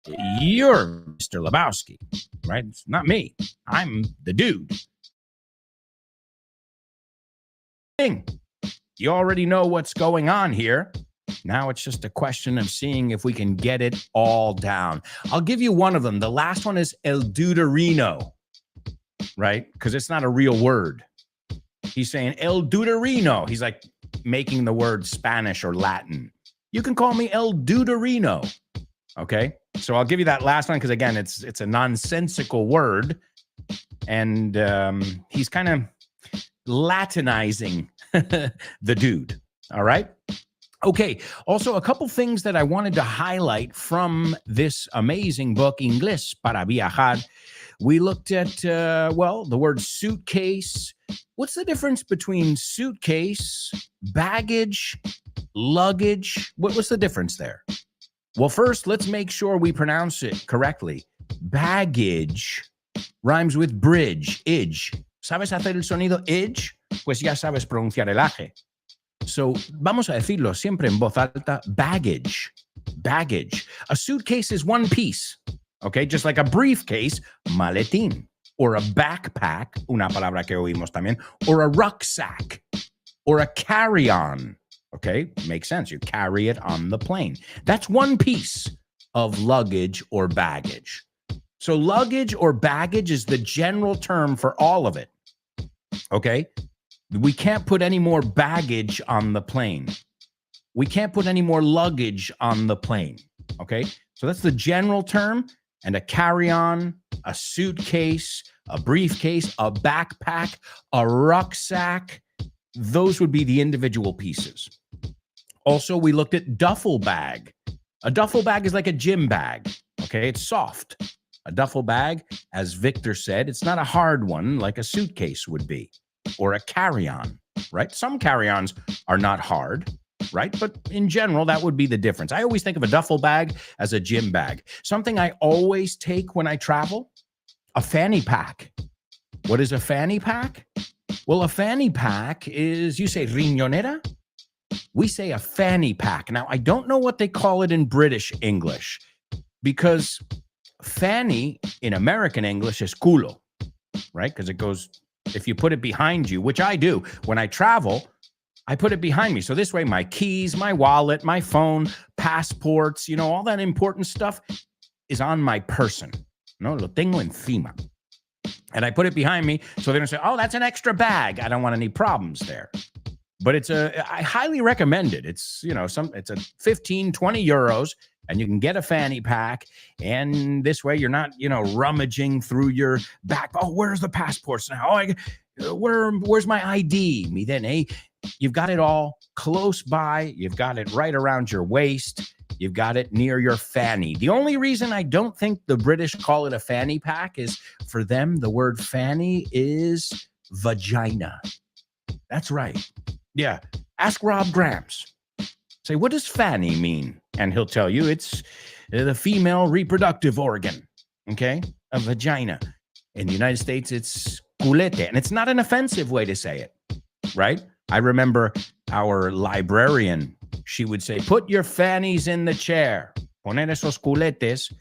You're Mr. Lebowski, right? It's not me. I'm the dude. You already know what's going on here. Now it's just a question of seeing if we can get it all down. I'll give you one of them. The last one is el duderino, right? Because it's not a real word. He's saying el duderino. He's like making the word Spanish or Latin. You can call me el duderino. Okay, so I'll give you that last one because again, it's a nonsensical word, and he's kind of Latinizing the dude. All right. Okay. Also, a couple things that I wanted to highlight from this amazing book, Inglés para Viajar. We looked at, the word suitcase. What's the difference between suitcase, baggage, luggage? What's the difference there? Well, first, let's make sure we pronounce it correctly. Baggage rhymes with bridge, idge. ¿Sabes hacer el sonido idge? Pues ya sabes pronunciar el aje. So, vamos a decirlo siempre en voz alta, baggage, baggage. A suitcase is one piece, okay? Just like a briefcase, maletín. Or a backpack, una palabra que oímos también, or a rucksack, or a carry-on, okay? Makes sense. You carry it on the plane. That's one piece of luggage or baggage. So luggage or baggage is the general term for all of it, okay? We can't put any more baggage on the plane. We can't put any more luggage on the plane, okay? So that's the general term, and a carry-on, a suitcase, a briefcase, a backpack, a rucksack, those would be the individual pieces. Also, we looked at duffel bag. A duffel bag is like a gym bag, okay? It's soft. A duffel bag, as Victor said, it's not a hard one like a suitcase would be, or a carry-on, right? Some carry-ons are not hard, right? But in general, that would be the difference. I always think of a duffel bag as a gym bag. Something I always take when I travel, a fanny pack. What is a fanny pack? Well, a fanny pack is, you say riñonera? We say a fanny pack. Now, I don't know what they call it in British English, because fanny in American English is culo, right? Because it goes, if you put it behind you, which I do when I travel, I put it behind me. So this way, my keys, my wallet, my phone, passports, you know, all that important stuff is on my person. No, lo tengo encima. And I put it behind me so they don't say, oh, that's an extra bag. I don't want any problems there. But I highly recommend it. It's, you know, it's a 15, 20 euros, and you can get a fanny pack. And this way you're not, you know, rummaging through your back. Oh, where's the passports now? Oh, where's my ID? You've got it all close by. You've got it right around your waist. You've got it near your fanny. The only reason I don't think the British call it a fanny pack is for them, the word fanny is vagina. That's right. Yeah. Ask Rob Gramps. Say, what does fanny mean? And he'll tell you it's the female reproductive organ. Okay? A vagina. In the United States, it's culete. And it's not an offensive way to say it. Right? I remember our librarian, she would say, put your fannies in the chair. Poner esos culetes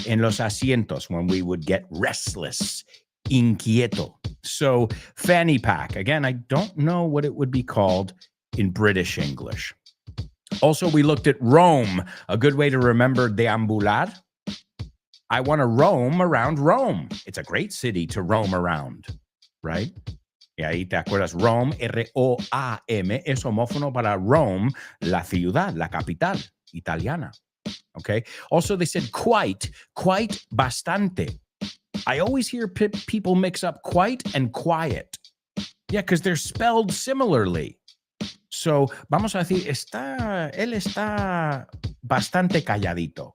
en los asientos when we would get restless, inquieto. So fanny pack. Again, I don't know what it would be called in British English. Also, we looked at roam, a good way to remember deambular. I want to roam around Rome. It's a great city to roam around, right? Y ahí te acuerdas, Rome, R-O-A-M, es homófono para Rome, la ciudad, la capital italiana. Okay. Also, they said quite bastante. I always hear people mix up quite and quiet. Yeah, because they're spelled similarly. So, vamos a decir, él está bastante calladito.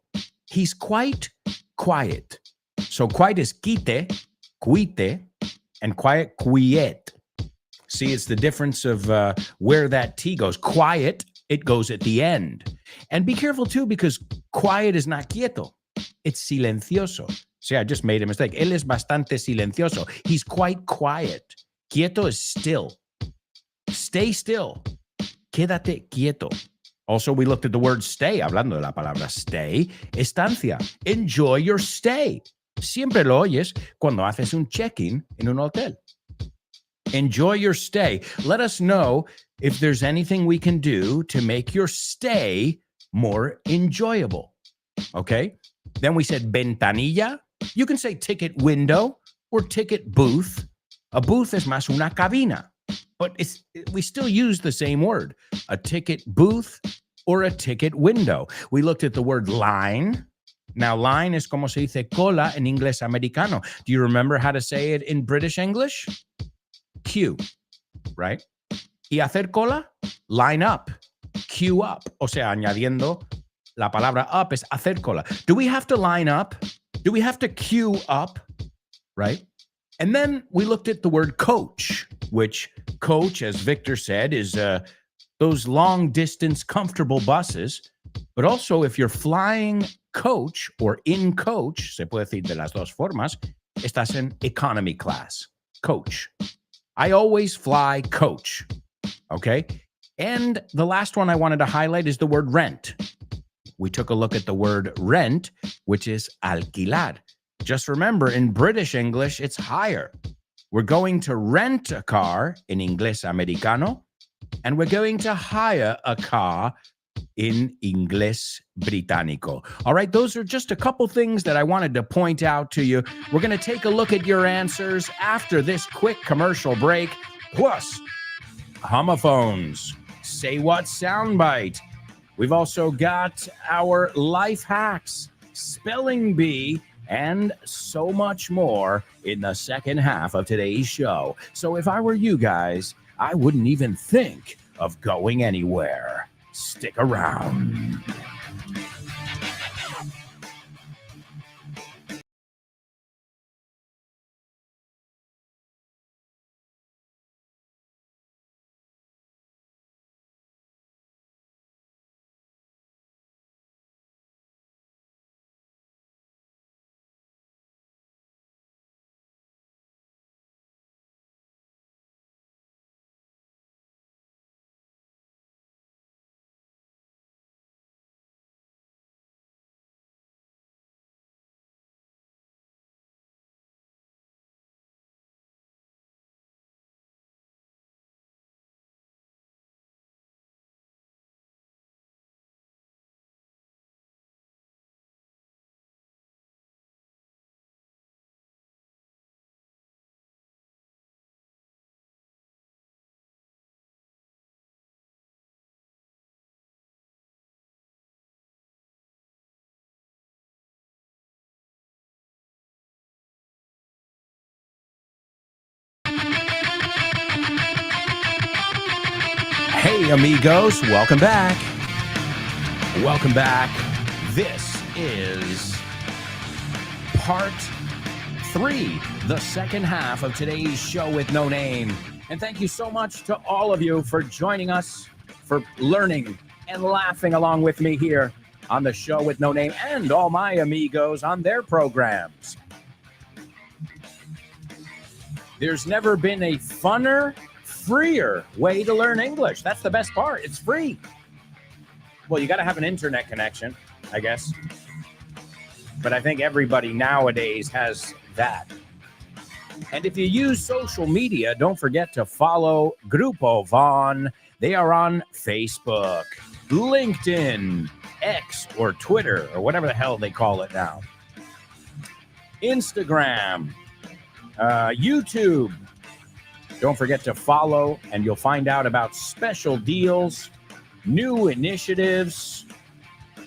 He's quite quiet. So, quite is quite, and quiet, quiet. See, it's the difference of where that T goes. Quiet, it goes at the end. And be careful, too, because quiet is not quieto. It's silencioso. See, I just made a mistake. Él es bastante silencioso. He's quite quiet. Quieto is still. Stay still. Quédate quieto. Also, we looked at the word stay, hablando de la palabra stay, estancia. Enjoy your stay. Siempre lo oyes cuando haces un check-in en un hotel. Enjoy your stay. Let us know if there's anything we can do to make your stay more enjoyable. Okay? Then we said ventanilla. You can say ticket window or ticket booth. A booth es más una cabina, but we still use the same word, a ticket booth or a ticket window. We looked at the word line. Now, line is como se dice cola en inglés americano. Do you remember how to say it in British English? Queue, right? Y hacer cola, line up, queue up. O sea, añadiendo la palabra up es hacer cola. Do we have to line up? Do we have to queue up? Right? And then we looked at the word coach, which coach, as Victor said, is those long distance comfortable buses. But also, if you're flying coach or in coach, se puede decir de las dos formas, estás en economy class, coach. I always fly coach, okay? And the last one I wanted to highlight is the word rent. We took a look at the word rent, which is alquilar. Just remember, in British English, it's hire. We're going to rent a car in Inglés Americano, and we're going to hire a car in Inglés Británico. All right, those are just a couple things that I wanted to point out to you. We're going to take a look at your answers after this quick commercial break, plus homophones, say what soundbite. We've also got our life hacks, spelling bee, and so much more in the second half of today's show. So if I were you guys, I wouldn't even think of going anywhere. Stick around. Hey, amigos, welcome back. Welcome back. This is part 3, the second half of today's show with No Name. And thank you so much to all of you for joining us, for learning and laughing along with me here on the show with No Name and all my amigos on their programs. There's never been a funner, freer way to learn English. That's the best part. It's free. Well, you got to have an internet connection, I guess. But I think everybody nowadays has that. And if you use social media, don't forget to follow Grupo Von. They are on Facebook, LinkedIn, X, or Twitter, or whatever the hell they call it now. Instagram, YouTube. Don't forget to follow, and you'll find out about special deals, new initiatives,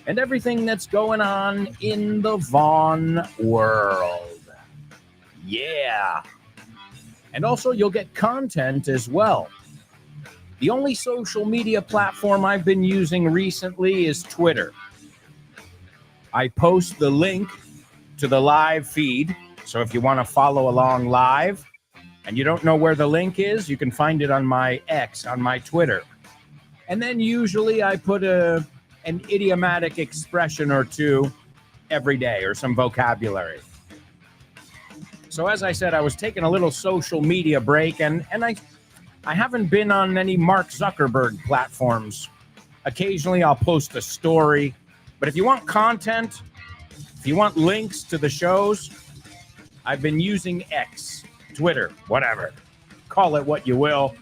and everything that's going on in the Vaughn world. Yeah. And also, you'll get content as well. The only social media platform I've been using recently is Twitter. I post the link to the live feed, so if you want to follow along live, and you don't know where the link is, you can find it on my X, on my Twitter. And then usually I put an idiomatic expression or two every day, or some vocabulary. So as I said, I was taking a little social media break, and I haven't been on any Mark Zuckerberg platforms Occasionally, I'll post a story. But if you want content, if you want links to the shows, I've been using X, Twitter, whatever. Call it what you will.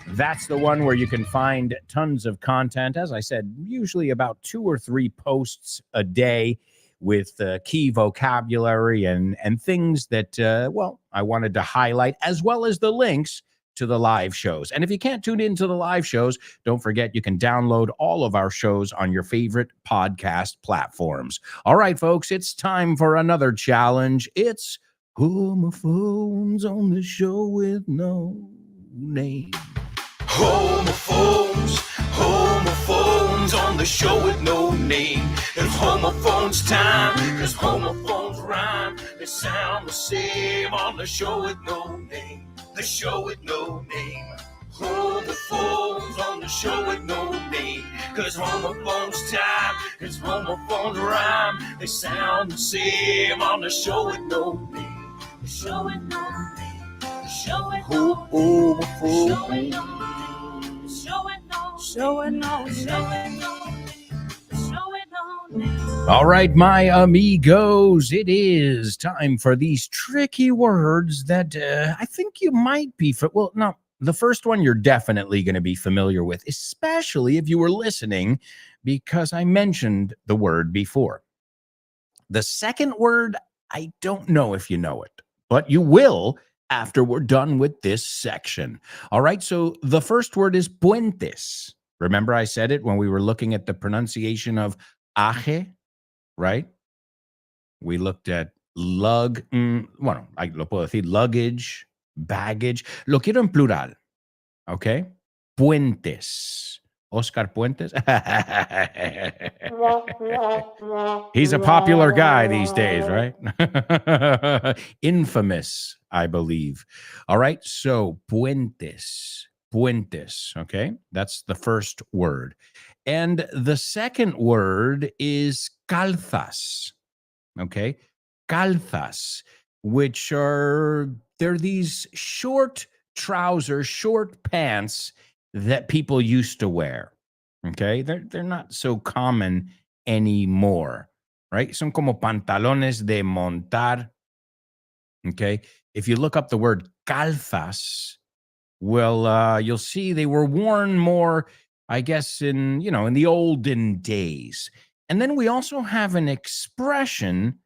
That's the one where you can find tons of content. As I said, usually about 2 or 3 posts a day with key vocabulary and things that, I wanted to highlight, as well as the links to the live shows. And if you can't tune into the live shows, don't forget you can download all of our shows on your favorite podcast platforms. All right, folks, it's time for another challenge. It's Homophones on the Show with No Name. Homophones on the show with no name. It's homophones time, cause homophones rhyme. They sound the same on the show with no name. The show with no name. Homophones on the show with no name. Cause homophones time, cause homophones rhyme. They sound the same on the show with no name. The show with no name. The show with no name. The show with no name. All right, my amigos, it is time for these tricky words that I think you might be, the first one you're definitely going to be familiar with, especially if you were listening, because I mentioned the word before. The second word, I don't know if you know it, but you will after we're done with this section. All right, so the first word is puentes. Remember I said it when we were looking at the pronunciation of aje, right? We looked at I lo puedo decir luggage, baggage. Lo quiero en plural, okay? Puentes. Oscar Puentes. He's a popular guy these days, right? Infamous, I believe. All right, so puentes, okay? That's the first word. And the second word is calzas, okay? Calzas, which they're these short trousers, short pants that people used to wear. Okay, they're not so common anymore, right? Son como pantalones de montar. Okay, if you look up the word calzas, you'll see they were worn more, I guess, in the olden days. And then we also have an expression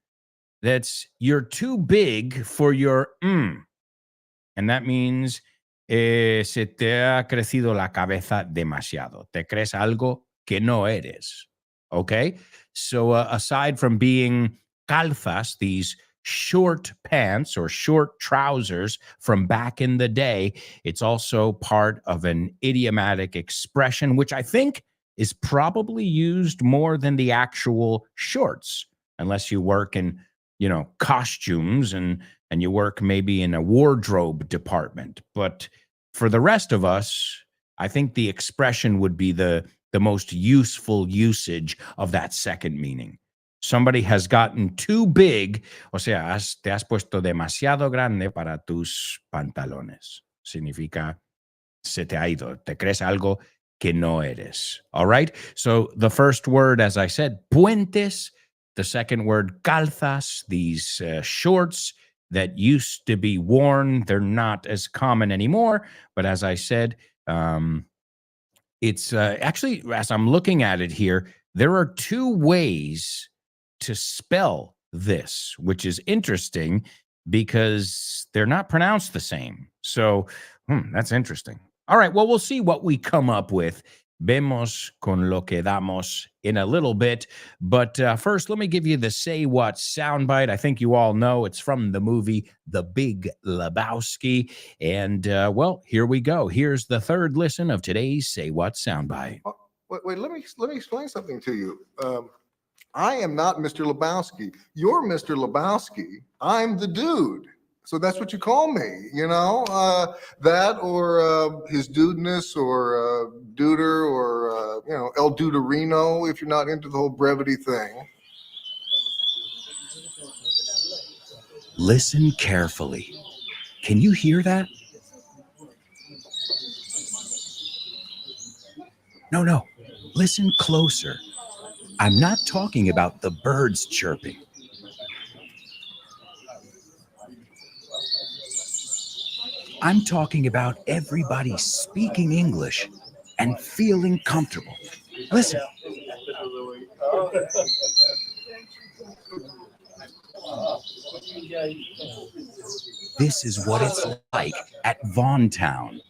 that's you're too big for your and that means se te ha crecido la cabeza demasiado. Te crees algo que no eres. Okay? So aside from being calzas, these short pants or short trousers from back in the day, it's also part of an idiomatic expression, which I think is probably used more than the actual shorts, unless you work in, costumes and you work maybe in a wardrobe department. But for the rest of us, I think the expression would be the most useful usage of that second meaning. Somebody has gotten too big, o sea, te has puesto demasiado grande para tus pantalones. Significa se te ha ido, te crees algo que no eres. All right? So the first word, as I said, puentes. The second word, calzas, these shorts that used to be worn. They're not as common anymore. But as I said, it's actually, as I'm looking at it here, there are 2 ways to spell this, which is interesting because they're not pronounced the same. So that's interesting. All right, well, we'll see what we come up with. Vemos con lo que damos in a little bit. But first, let me give you the Say What soundbite. I think you all know it's from the movie The Big Lebowski. And, here we go. Here's the third listen of today's Say What soundbite. Wait, let me explain something to you. I am not Mr. Lebowski. You're Mr. Lebowski. I'm the dude. So that's what you call me, that or his dudeness or duder or, El Duderino, if you're not into the whole brevity thing. Listen carefully. Can you hear that? No. Listen closer. I'm not talking about the birds chirping. I'm talking about everybody speaking English and feeling comfortable. Listen. This is what it's like at Vaughntown,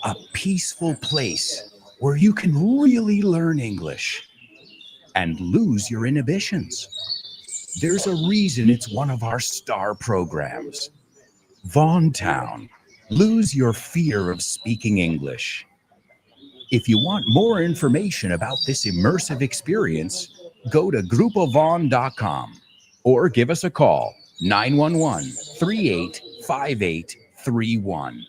a peaceful place where you can really learn English and lose your inhibitions. There's a reason it's one of our star programs. Vaughntown, lose your fear of speaking English. If you want more information about this immersive experience, go to grupovon.com or give us a call, 911-385831.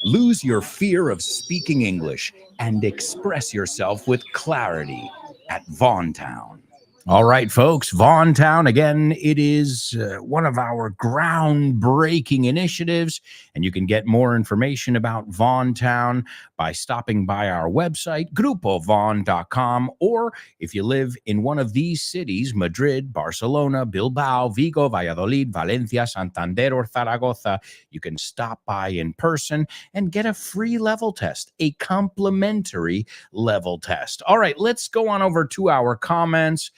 Lose your fear of speaking English and express yourself with clarity at Vaughntown. All right, folks, Vaughntown, again, it is one of our groundbreaking initiatives, and you can get more information about Vaughntown by stopping by our website, grupovon.com, or if you live in one of these cities, Madrid, Barcelona, Bilbao, Vigo, Valladolid, Valencia, Santander, or Zaragoza, you can stop by in person and get a free level test, a complimentary level test. All right, let's go on over to our comments.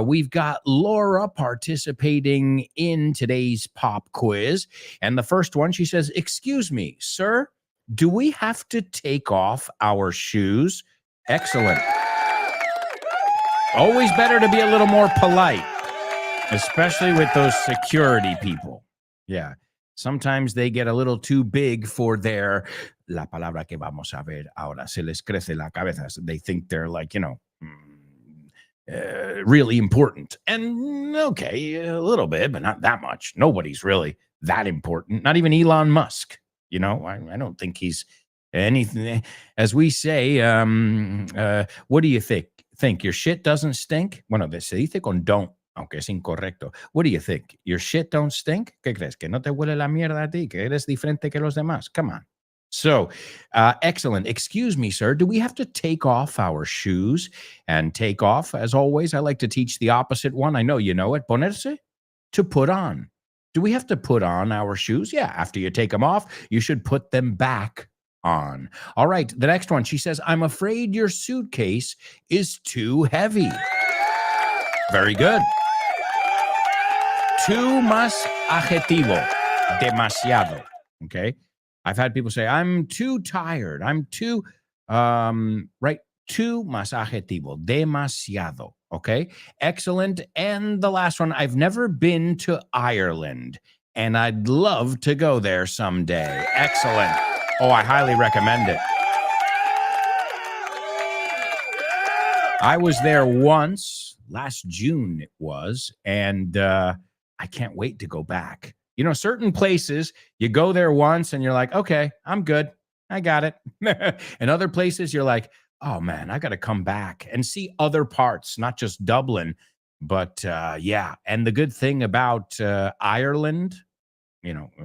We've got Laura participating in today's pop quiz. And the first one, she says, "Excuse me, sir, do we have to take off our shoes?" Excellent. Always better to be a little more polite, especially with those security people. Yeah. Sometimes they get a little too big for their, la palabra que vamos a ver ahora, se les crece la cabeza. They think they're like, really important. And okay, a little bit, but not that much. Nobody's really that important. Not even Elon Musk. I don't think he's anything. As we say, what do you think? Your shit doesn't stink? Bueno, se dice con don't, aunque es incorrecto. What do you think? Your shit don't stink? ¿Qué crees? ¿Que no te huele la mierda a ti? ¿Que eres diferente que los demás? Come on. So, excellent. Excuse me, sir. Do we have to take off our shoes? And take off, as always, I like to teach the opposite one. I know you know it. Ponerse, to put on. Do we have to put on our shoes? Yeah, after you take them off, you should put them back on. All right, the next one. She says, "I'm afraid your suitcase is too heavy." Very good. Too más adjetivo. Demasiado. Okay. I've had people say, "I'm too tired. I'm too," right? Too más adjetivo, demasiado. Okay, excellent. And the last one, "I've never been to Ireland, and I'd love to go there someday." Excellent. Oh, I highly recommend it. I was there once, last June it was, and I can't wait to go back. Certain places, you go there once and you're like, okay, I'm good. I got it. And other places, you're like, oh man, I got to come back and see other parts, not just Dublin. But yeah. And the good thing about Ireland,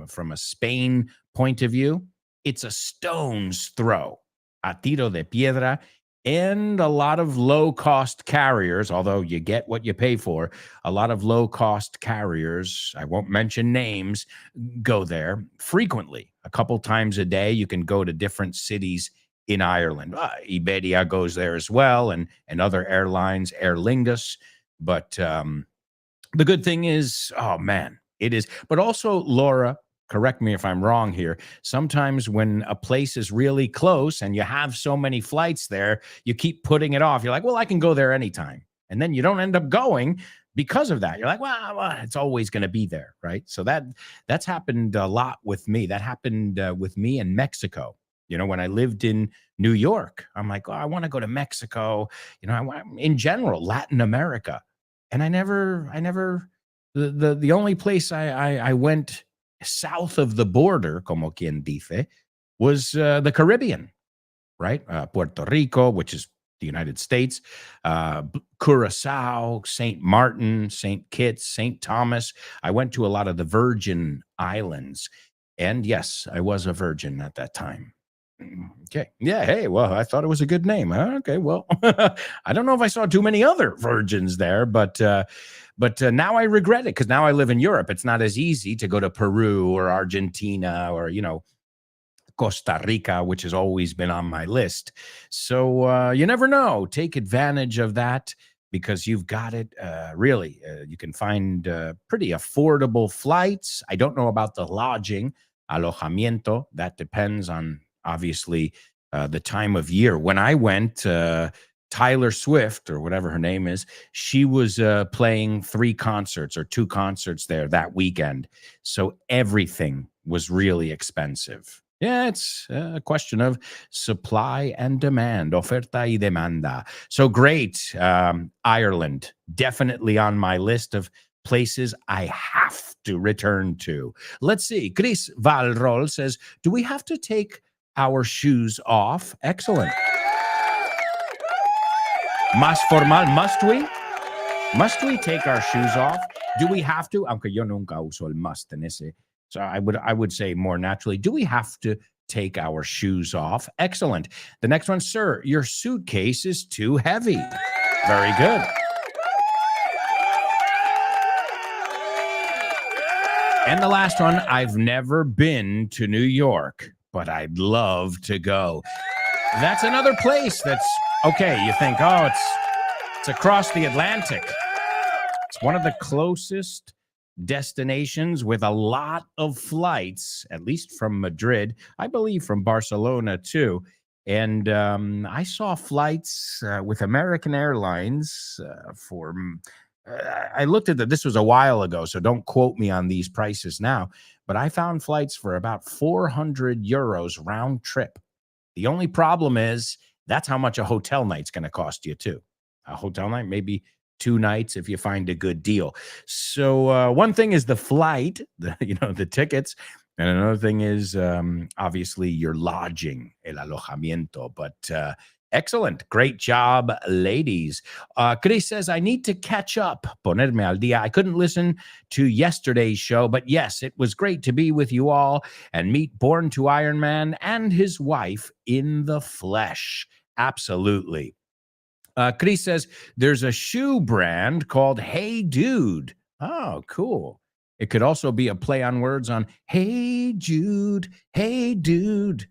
from a Spain point of view, it's a stone's throw, a tiro de piedra, and a lot of low-cost carriers, although you get what you pay for, a lot of low-cost carriers, I won't mention names, go there frequently. A couple times a day, you can go to different cities in Ireland. Iberia goes there as well, and other airlines, Aer Lingus. But the good thing is, oh, man, it is. But also, Laura, correct me if I'm wrong here, sometimes when a place is really close and you have so many flights there, you keep putting it off. You're like, well, I can go there anytime. And then you don't end up going because of that. You're like, well, it's always going to be there, right? So that's happened a lot with me. That happened with me in Mexico. When I lived in New York, I'm like, oh, I want to go to Mexico. In general, Latin America. And I never, the only place I went south of the border, como quien dice, was the Caribbean, right? Puerto Rico, which is the United States, Curacao, St. Martin, St. Kitts, St. Thomas. I went to a lot of the Virgin Islands. And yes, I was a virgin at that time. Okay. Yeah. Hey, well, I thought it was a good name. Okay. Well, I don't know if I saw too many other virgins there, but now I regret it because now I live in Europe. It's not as easy to go to Peru or Argentina or, Costa Rica, which has always been on my list. So you never know. Take advantage of that because you've got it. Really, you can find pretty affordable flights. I don't know about the lodging, alojamiento. That depends on obviously the time of year. When I went, Tyler Swift or whatever her name is, she was playing 3 concerts or 2 concerts there that weekend. So everything was really expensive. Yeah, it's a question of supply and demand, oferta y demanda. So great. Ireland, definitely on my list of places I have to return to. Let's see. Chris Valrol says, do we have to take our shoes off? Excellent. Más formal, must we? Must we take our shoes off? Do we have to? Aunque yo nunca uso el must en ese. So I would say more naturally, do we have to take our shoes off? Excellent. The next one, sir, your suitcase is too heavy. Very good. And the last one, I've never been to New York, but I'd love to go. That's another place that's okay. You think, oh, it's across the Atlantic. It's one of the closest destinations with a lot of flights, at least from Madrid, I believe from Barcelona too. And I saw flights with American Airlines for, I looked at this was a while ago, so don't quote me on these prices now, but I found flights for about 400 euros round trip. The only problem is that's how much a hotel night's going to cost you too. A hotel night, maybe 2 nights if you find a good deal. So one thing is the flight, the tickets, and another thing is obviously your lodging, el alojamiento. But excellent, great job, ladies. Chris says I need to catch up. Ponerme al día. I couldn't listen to yesterday's show, but yes, it was great to be with you all and meet Born to Iron Man and his wife in the flesh. Absolutely. Chris says there's a shoe brand called Hey Dude. Oh, cool. It could also be a play on words on Hey Jude, Hey Dude.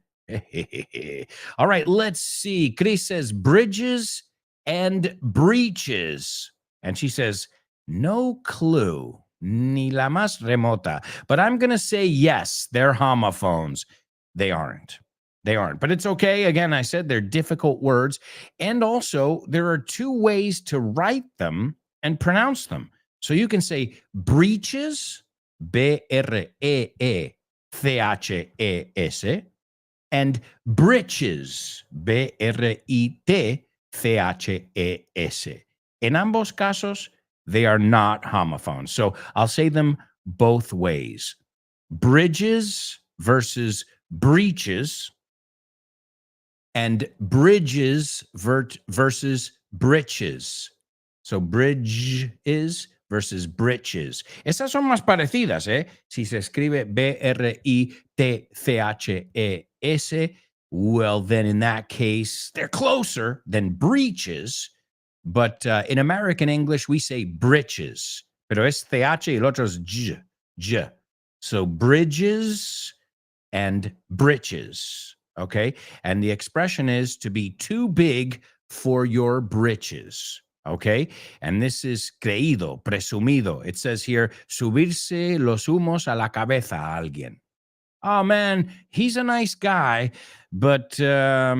All right, let's see. Chris says bridges and breeches. And she says, no clue, ni la más remota. But I'm going to say yes, they're homophones. They aren't. They aren't, but it's okay. Again, I said they're difficult words. And also, there are 2 ways to write them and pronounce them. So you can say breeches, B-R-E-E-C-H-E-S, and britches, B-R-I-T-C-H-E-S. In ambos casos, they are not homophones. So I'll say them both ways. Bridges versus breeches, and bridges versus britches. So bridges versus britches. Estas son más parecidas, ¿eh? Si se escribe B-R-I-T-C-H-E-S, well, then in that case, they're closer than breeches. But in American English, we say britches. Pero es CH y el otro es J. So bridges and britches. Okay. And the expression is to be too big for your britches. Okay. And this is creído, presumido. It says here, subirse los humos a la cabeza a alguien. Oh man, he's a nice guy, but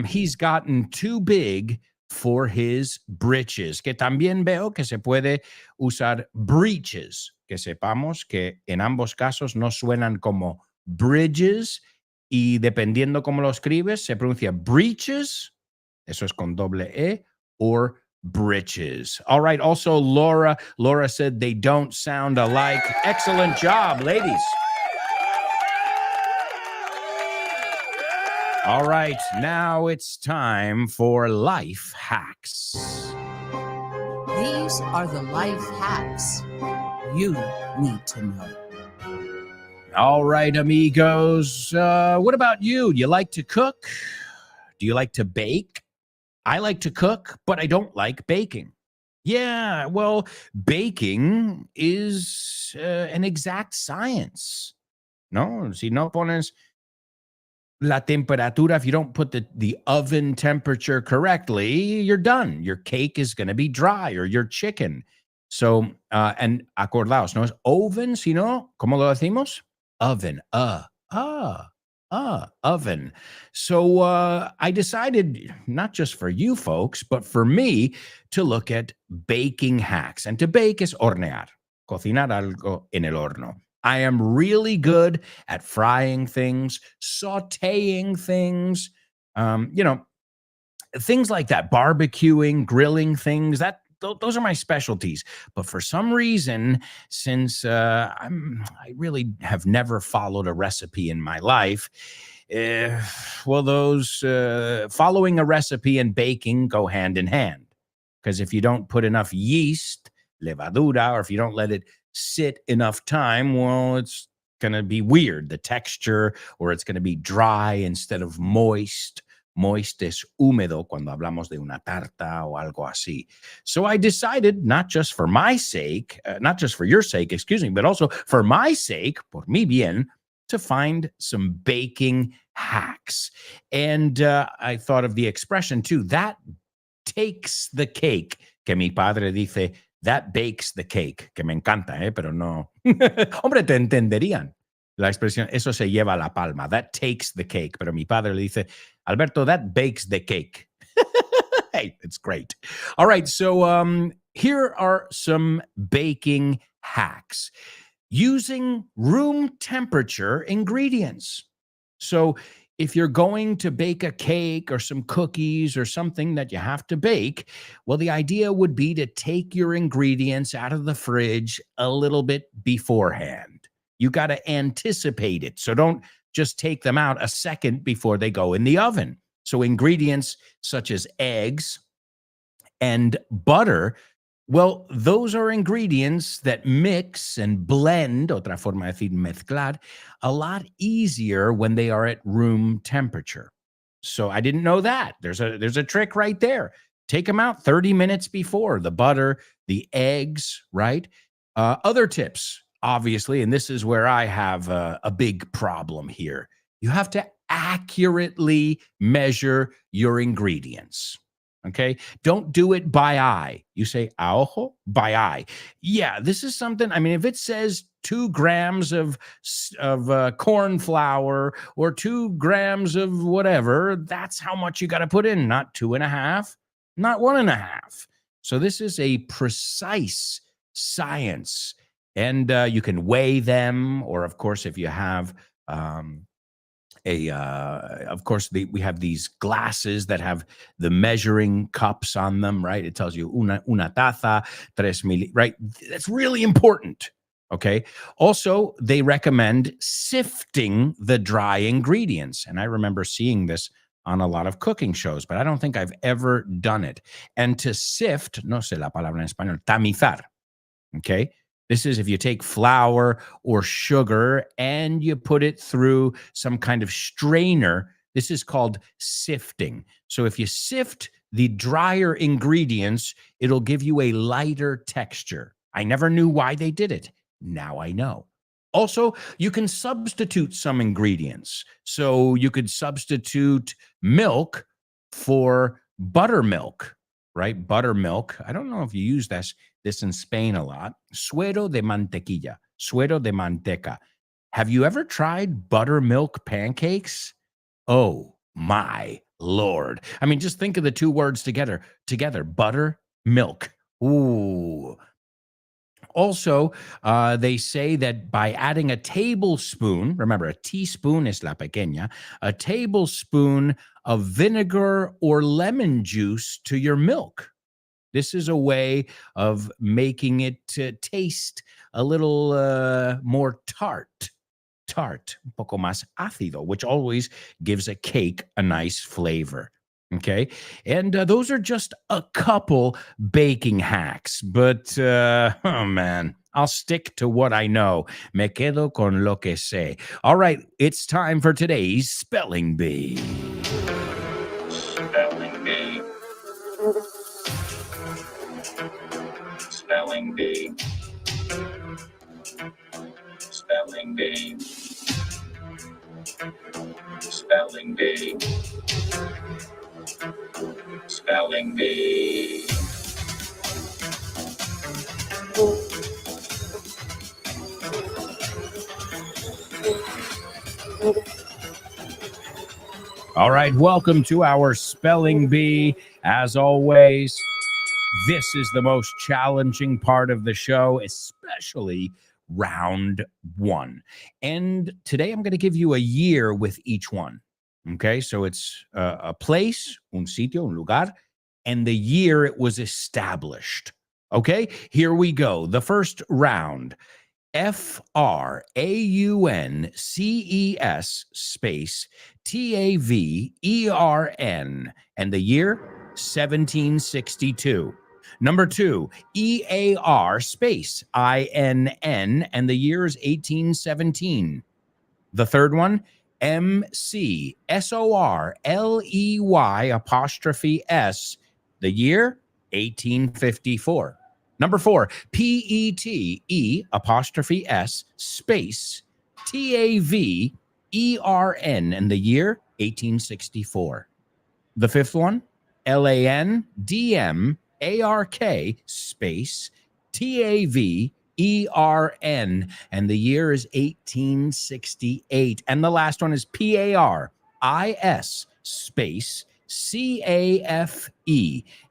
he's gotten too big for his britches. Que también veo que se puede usar breeches, que sepamos que en ambos casos no suenan como bridges, y dependiendo cómo lo escribes, se pronuncia breeches, eso es con doble E, or britches. All right, also Laura said they don't sound alike. Excellent job, ladies. All right, now it's time for life hacks. These are the life hacks you need to know. All right, amigos. What about you? Do you like to cook? Do you like to bake? I like to cook, but I don't like baking. Yeah, well, baking is an exact science. No, si no pones la temperatura, if you don't put the oven temperature correctly, you're done. Your cake is going to be dry or your chicken. So, and acordaos, no es oven, sino, ¿cómo lo decimos? Oven, oven. So I decided, not just for you folks, but for me, to look at baking hacks. And to bake is hornear, cocinar algo en el horno. I am really good at frying things, sauteing things, things like that, barbecuing, grilling things. Those are my specialties. But for some reason, since I really have never followed a recipe in my life, those following a recipe and baking go hand in hand. Because if you don't put enough yeast, levadura, or if you don't let it sit enough time, well, it's going to be weird, the texture, or it's going to be dry instead of moist. Moist es húmedo cuando hablamos de una tarta o algo así. So I decided, not just for my sake, not just for your sake, excuse me, but also for my sake, por mi bien, to find some baking hacks. And I thought of the expression too, that takes the cake, que mi padre dice, that bakes the cake, que me encanta, pero no. Hombre, te entenderían. La expresión, eso se lleva la palma. That takes the cake. Pero mi padre le dice, Alberto, that bakes the cake. Hey, it's great. All right, so here are some baking hacks using room temperature ingredients. So if you're going to bake a cake or some cookies or something that you have to bake, well, the idea would be to take your ingredients out of the fridge a little bit beforehand. You got to anticipate it. So don't just take them out a second before they go in the oven. So ingredients such as eggs and butter, well, those are ingredients that mix and blend, otra forma de decir mezclar, a lot easier when they are at room temperature. So I didn't know that. There's a trick right there. Take them out 30 minutes before, the butter, the eggs, right? Other tips, obviously, and this is where I have a big problem here. You have to accurately measure your ingredients. Okay. Don't do it by eye. You say, a ojo, by eye. Yeah, this is something. I mean, if it says 2 grams of corn flour or 2 grams of whatever, that's how much you got to put in, not 2.5, not 1.5. So this is a precise science. And you can weigh them, or of course, if you have we have these glasses that have the measuring cups on them, right? It tells you una taza, 3 right? That's really important. Okay. Also, they recommend sifting the dry ingredients. And I remember seeing this on a lot of cooking shows, but I don't think I've ever done it. And to sift, no sé la palabra en español, tamizar. Okay. This is if you take flour or sugar and you put it through some kind of strainer. This is called sifting. So if you sift the drier ingredients, it'll give you a lighter texture. I never knew why they did it. Now I know. Also, you can substitute some ingredients. So you could substitute milk for buttermilk, right? Buttermilk. I don't know if you use this in Spain a lot. Suero de mantequilla, suero de manteca. Have you ever tried buttermilk pancakes? Oh my Lord. I mean, just think of the 2 words together, butter, milk. Ooh. Also, they say that by adding a tablespoon, remember a teaspoon es la pequeña, a tablespoon of vinegar or lemon juice to your milk. This is a way of making it taste a little more tart, un poco más ácido, which always gives a cake a nice flavor. Okay. And those are just a couple baking hacks, but oh man, I'll stick to what I know. Me quedo con lo que sé. All right, it's time for today's Spelling Bee. Spelling Bee. Spelling Bee. Spelling Bee. Spelling Bee. Spelling Bee. All right, welcome to our Spelling Bee. As always, this is the most challenging part of the show, especially round one. And today I'm going to give you a year with each one. Okay, so it's a place, un sitio, un lugar, and the year it was established. Okay, here we go. The first round. FRAUNCES space TAVERN, and the year 1762. Number 2, EAR space INN, and the year is 1817. The third one, MCSORLEY apostrophe S, the year 1854. Number 4, PETE apostrophe S space TAVERN, and the year 1864. The fifth one, LANDMARK space TAVERN, and the year is 1868. And the last one is PARIS space CAFE,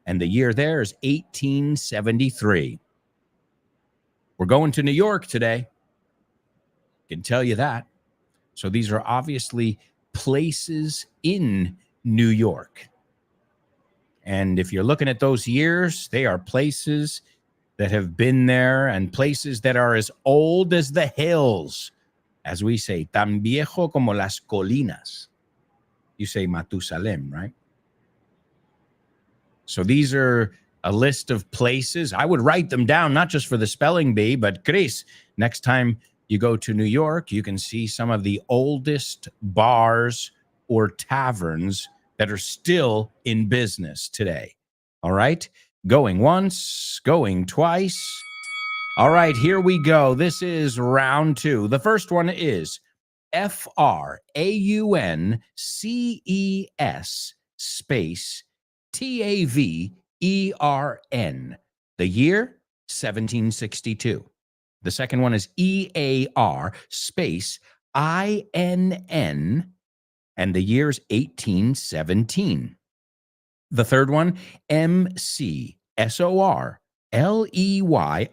and the year there is 1873. We're going to New York today. Can tell you that. So these are obviously places in New York. And if you're looking at those years, they are places that have been there and places that are as old as the hills. As we say, tan viejo como las colinas. You say Matusalem, right? So these are a list of places. I would write them down, not just for the spelling bee, but Chris, next time you go to New York, you can see some of the oldest bars or taverns that are still in business today. All right? Going once, going twice. All right, here we go. This is round 2. The first one is FRAUNCES space TAVERN, the year 1762. The second one is EAR space INN, and the year is 1817. The third one, MCSORLEY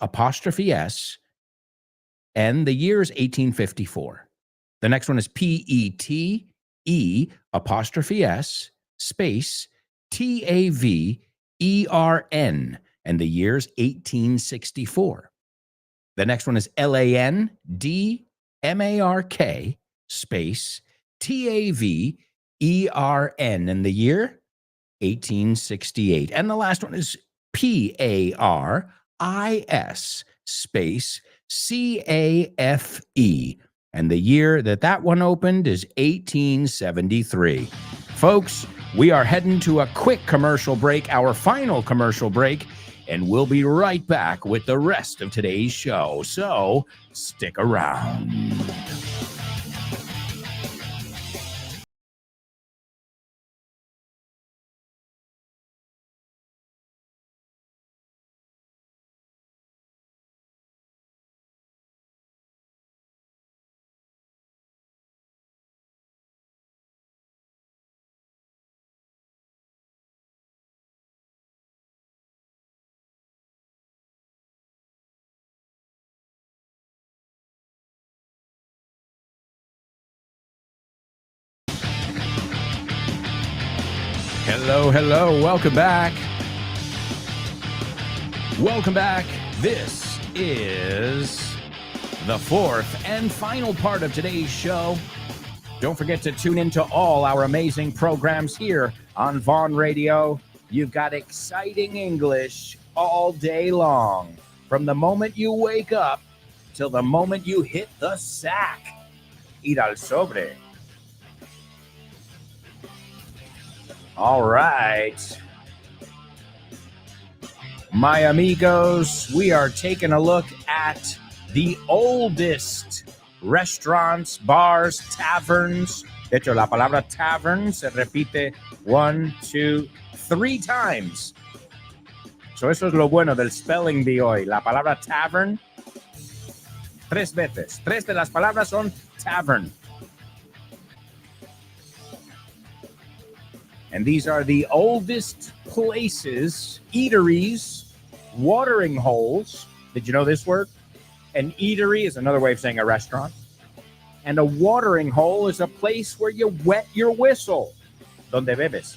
apostrophe S, and the year is 1854. The next one is PETE apostrophe S space TAVERN, and the year is 1864. The next one is LANDMARK space TAVERN, and the year 1868. And the last one is PARIS space CAFE, and the year that one opened is 1873. Folks, we are heading to a quick commercial break, our final commercial break, and we'll be right back with the rest of today's show. So stick around. Hello, hello. Welcome back. Welcome back. This is the fourth and final part of today's show. Don't forget to tune into all our amazing programs here on Vaughn Radio. You've got exciting English all day long. from the moment you wake up till the moment you hit the sack. Ir al sobre. All right. My amigos, we are taking a look at the oldest restaurants, bars, taverns. De hecho, la palabra tavern se repite 1, 2, 3 times. So eso es lo bueno del spelling de hoy. La palabra tavern, 3 veces. 3 de las palabras son tavern. And these are the oldest places, eateries, watering holes. Did you know this word? An eatery is another way of saying a restaurant. And a watering hole is a place where you wet your whistle, donde bebes.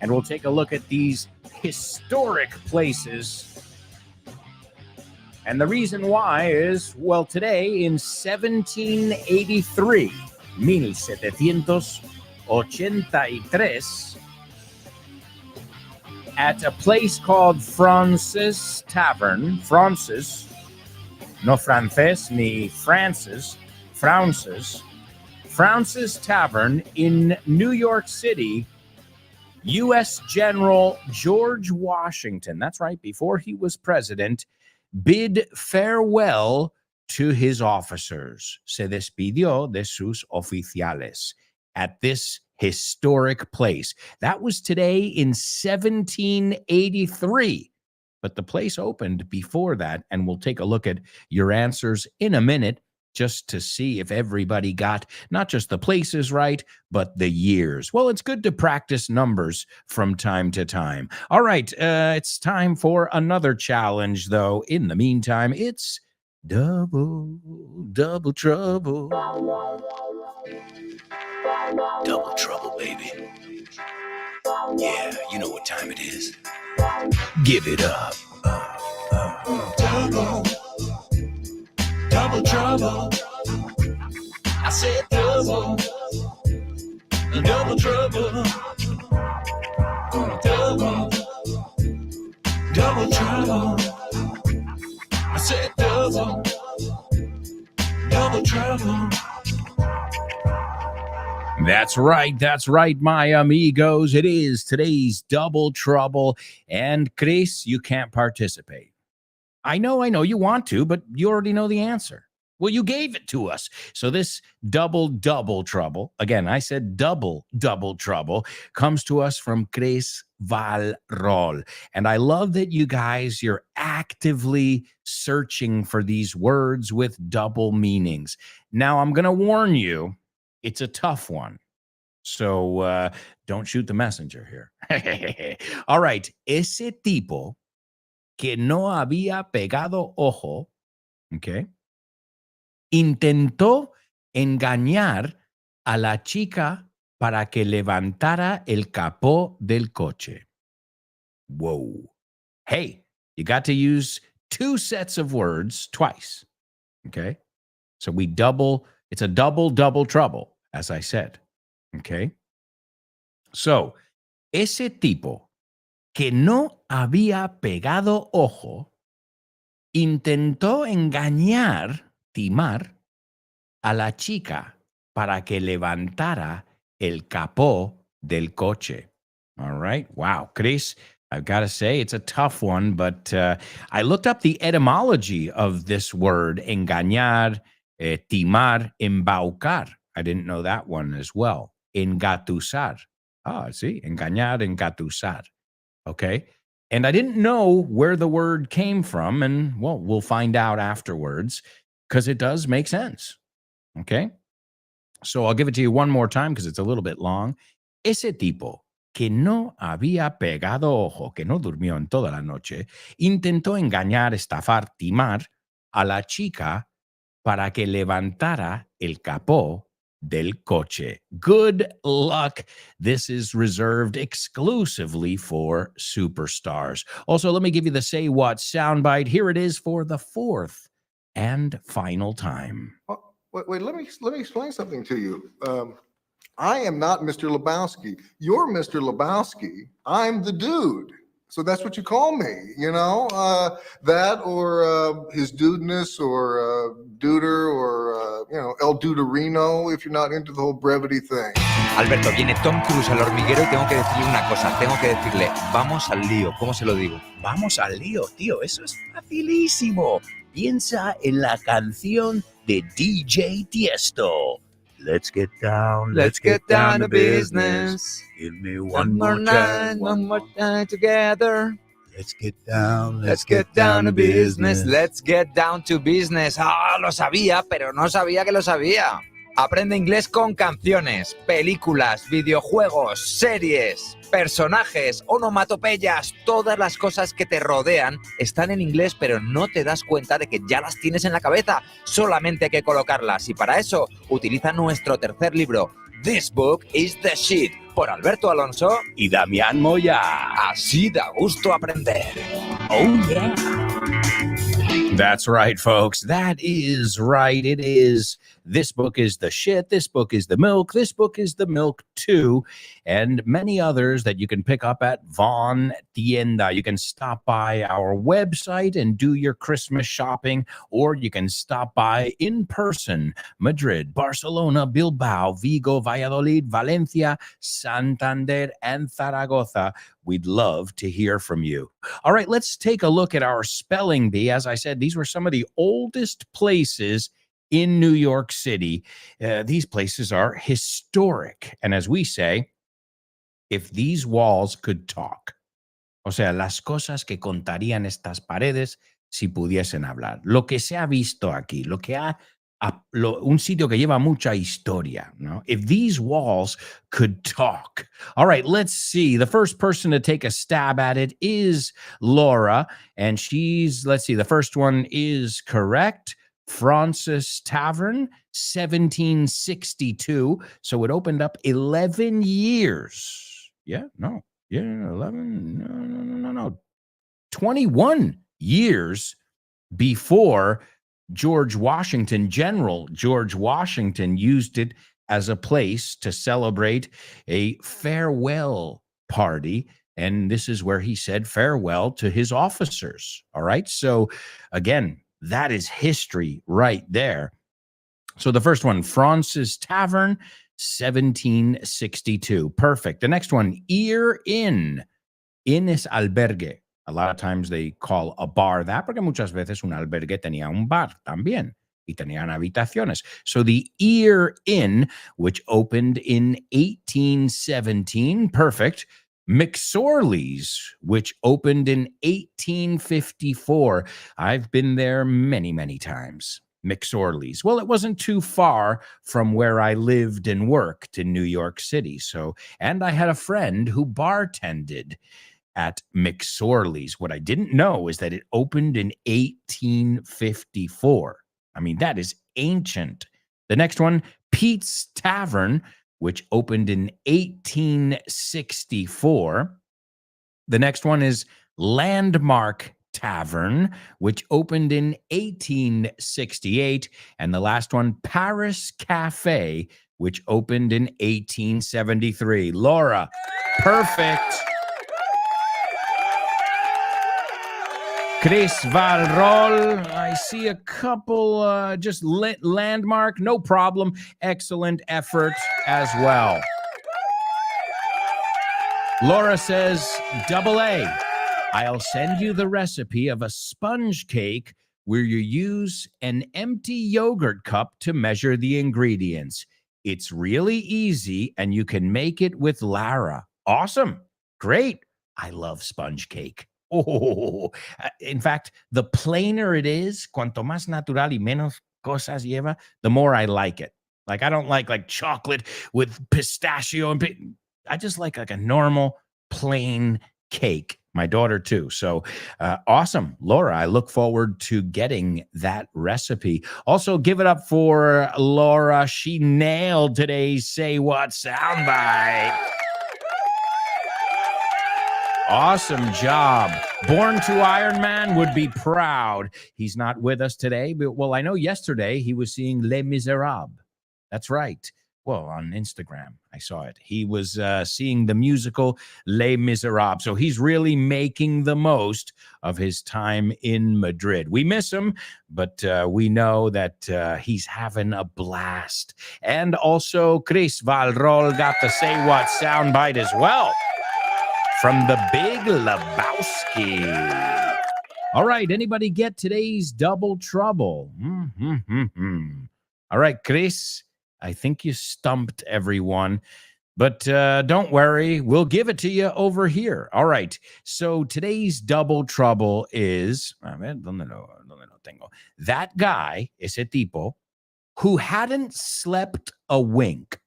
And we'll take a look at these historic places. And the reason why is, well, today in 1783, 1783, at a place called Francis Tavern, Francis, no Frances ni Francis, Francis Tavern in New York City, U.S. General George Washington, that's right, before he was president, bid farewell to his officers. Se despidió de sus oficiales at this historic place. That was today in 1783. But the place opened before that, and we'll take a look at your answers in a minute just to see if everybody got not just the places right, but the years. Well, it's good to practice numbers from time to time. All right, it's time for another challenge, though. In the meantime, it's double trouble. Double trouble, baby. Yeah, you know what time it is. Give it up. Double trouble. I said double trouble. Double trouble. I said double trouble. That's right, my amigos. It is today's double trouble. And Chris, you can't participate. I know you want to, but you already know the answer. Well, you gave it to us. So this double trouble, again, I said double trouble, comes to us from Chris Valrol. And I love that you guys, you're actively searching for these words with double meanings. Now, I'm going to warn you, it's a tough one. So don't shoot the messenger here. All right. Ese tipo que no había pegado ojo, okay, intentó engañar a la chica para que levantara el capó del coche. Whoa. Hey, you got to use 2 sets of words twice. Okay. So it's a double trouble, as I said. Okay. So, ese tipo que no había pegado ojo intentó engañar, timar, a la chica para que levantara el capó del coche. All right. Wow. Chris, I've got to say, it's a tough one, but I looked up the etymology of this word, engañar, timar, embaucar. I didn't know that one as well. Engatusar. Sí, engañar, engatusar. Okay. And I didn't know where the word came from. And well, we'll find out afterwards because it does make sense. Okay. So I'll give it to you one more time because it's a little bit long. Ese tipo que no había pegado ojo, que no durmió en toda la noche, intentó engañar, estafar, timar a la chica para que levantara el capó del coche. Good luck. This is reserved exclusively for superstars. Also, let me give you the Say What soundbite. Here it is for the 4th and final time. Wait, let me explain something to you. I am not Mr. Lebowski. You're Mr. Lebowski. I'm the dude. So that's what you call me, that or his dudeness or duder or, El Duderino if you're not into the whole brevity thing. Alberto, viene Tom Cruise al hormiguero y tengo que decirle una cosa. Tengo que decirle, vamos al lío. ¿Cómo se lo digo? Vamos al lío, tío. Eso es facilísimo. Piensa en la canción de DJ Tiesto. Let's get down to business. Give me one more time together. Let's get down to business. Let's get down to business. Ah, lo sabía, pero no sabía que lo sabía. Aprende inglés con canciones, películas, videojuegos, series, personajes, onomatopeyas, todas las cosas que te rodean están en inglés, pero no te das cuenta de que ya las tienes en la cabeza. Solamente hay que colocarlas y para eso utiliza nuestro tercer libro, This Book is the Shit, por Alberto Alonso y Damián Moya. Así da gusto aprender. Oh, yeah. That's right, folks. That is right. It is. This book is the shit. This book is the milk. This book is the milk too. And many others that you can pick up at Von Tienda. You can stop by our website and do your Christmas shopping, or you can stop by in person. Madrid, Barcelona, Bilbao, Vigo, Valladolid, Valencia, Santander, and Zaragoza. We'd love to hear from you. All right, let's take a look at our spelling bee. As I said, these were some of the oldest places in New York City. These places are historic. And as we say, if these walls could talk, o sea, las cosas que contarían estas paredes si pudiesen hablar. Lo que se ha visto aquí, un sitio que lleva mucha historia, ¿no? If these walls could talk. All right, let's see. The first person to take a stab at it is Laura. And let's see, the first one is correct. Francis Tavern, 1762. So it opened up 11 years. 21 years before General George Washington used it as a place to celebrate a farewell party. And this is where he said farewell to his officers. All right. So again, that is history right there. So the first one, Francis Tavern, 1762. Perfect. The next one, Ear Inn. Inn is albergue. A lot of times they call a bar that, porque muchas veces un albergue tenía un bar también y tenían habitaciones. So the Ear Inn, which opened in 1817, perfect. McSorley's, which opened in 1854. I've been there many, many times. McSorley's. Well, it wasn't too far from where I lived and worked in New York City. And I had a friend who bartended at McSorley's. What I didn't know is that it opened in 1854. I mean, that is ancient. The next one, Pete's Tavern, which opened in 1864. The next one is Landmark Tavern, which opened in 1868. And the last one, Paris Cafe, which opened in 1873. Laura, perfect. Chris Valrol, I see a couple, just Landmark, no problem. Excellent effort as well. Laura says, AA. I'll send you the recipe of a sponge cake where you use an empty yogurt cup to measure the ingredients. It's really easy and you can make it with Lara. Awesome. Great. I love sponge cake. Oh, in fact, the plainer it is, cuanto más natural y menos cosas lleva, the more I like it. Like, I don't like chocolate with pistachio and I just like a normal plain cake. My daughter too. So awesome. Laura, I look forward to getting that recipe. Also, give it up for Laura. She nailed today's Say What soundbite. Awesome job. Born to Iron Man would be proud. He's not with us today, but well, I know yesterday he was seeing Les Miserables. That's right. Well, on Instagram, I saw it. He was seeing the musical Les Miserables. So he's really making the most of his time in Madrid. We miss him, but we know that he's having a blast. And also, Chris Valrol got the Say What soundbite as well from the Big Lebowski. All right, anybody get today's double trouble? All right, Chris, I think you stumped everyone, but don't worry, we'll give it to you over here. All right, so today's double trouble is, a ver, ¿dónde lo tengo? That guy, ese tipo, who hadn't slept a wink,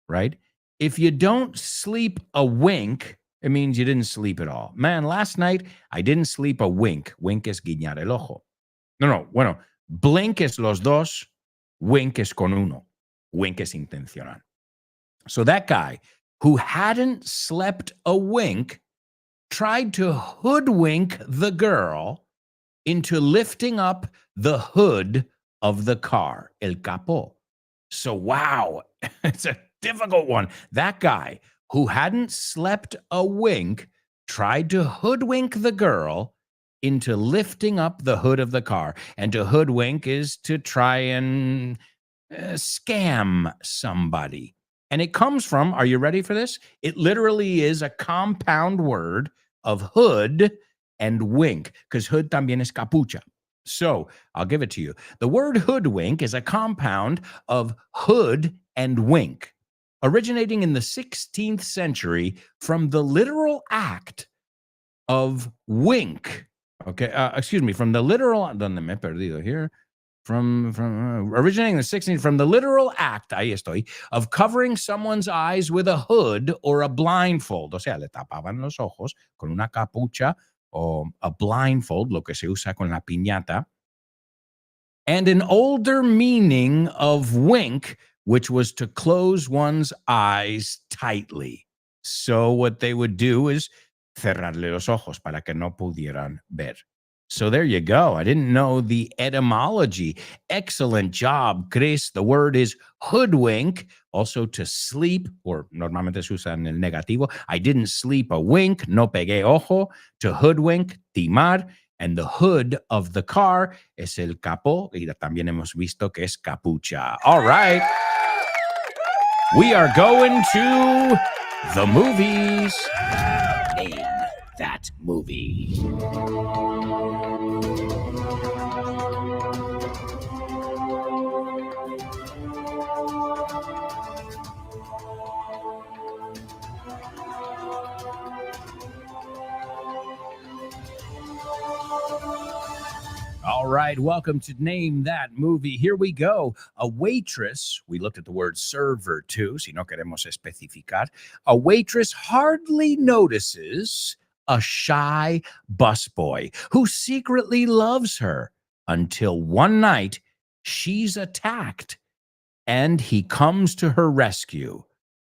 right? If you don't sleep a wink, it means you didn't sleep at all. Man, last night I didn't sleep a wink. Wink es guiñar el ojo. No, bueno, blink es los dos, wink es con uno. Wink es intencional. So that guy who hadn't slept a wink tried to hoodwink the girl into lifting up the hood of the car, el capó. So, wow, it's a difficult one. That guy who hadn't slept a wink tried to hoodwink the girl into lifting up the hood of the car. And to hoodwink is to try and scam somebody. And it comes from, are you ready for this? It literally is a compound word of hood and wink, because hood también es capucha. So I'll give it to you. The word hoodwink is a compound of hood and wink, originating in the 16th century from the literal act of wink. Okay, from the literal, donde me he perdido here? From originating in the 16th, from the literal act, ahí estoy, of covering someone's eyes with a hood or a blindfold. O sea, le tapaban los ojos con una capucha o a blindfold, lo que se usa con la piñata. And an older meaning of wink, which was to close one's eyes tightly. So what they would do is cerrarle los ojos para que no pudieran ver. So there you go. I didn't know the etymology. Excellent job, Chris. The word is hoodwink, also to sleep, or normalmente se usa en el negativo. I didn't sleep a wink, no pegué ojo. To hoodwink, timar. And the hood of the car es el capó. Y también hemos visto que es capucha. All right. We are going to the movies. Name that movie. All right, welcome to Name That Movie. Here we go. A waitress, we looked at the word server too, si no queremos especificar. A waitress hardly notices a shy busboy who secretly loves her until one night she's attacked and he comes to her rescue.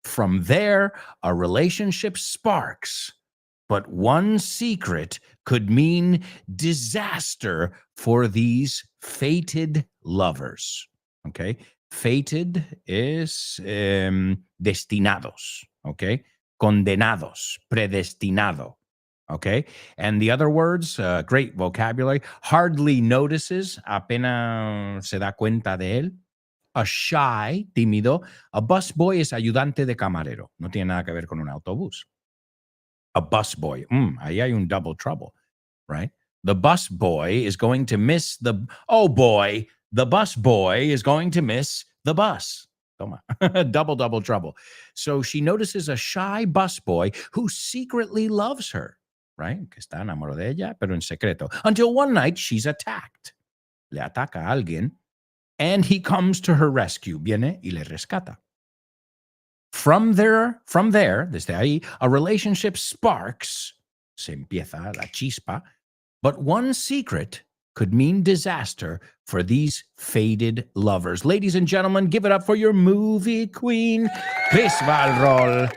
From there, a relationship sparks. But one secret could mean disaster for these fated lovers. Okay? Fated is destinados. Okay? Condenados. Predestinado. Okay? And the other words, great vocabulary. Hardly notices. Apenas se da cuenta de él. A shy, tímido. A busboy es ayudante de camarero. No tiene nada que ver con un autobús. A busboy. Ahí hay un double trouble, right? The busboy is going to miss the... Oh, boy. The busboy is going to miss the bus. Toma. double trouble. So she notices a shy busboy who secretly loves her, right? Que está enamorado de ella, pero en secreto. Until one night she's attacked. Le ataca a alguien. And he comes to her rescue. Viene y le rescata. From there, desde ahí, a relationship sparks, se empieza la chispa, but one secret could mean disaster for these fated lovers. Ladies and gentlemen, give it up for your movie queen, Chris Valrol.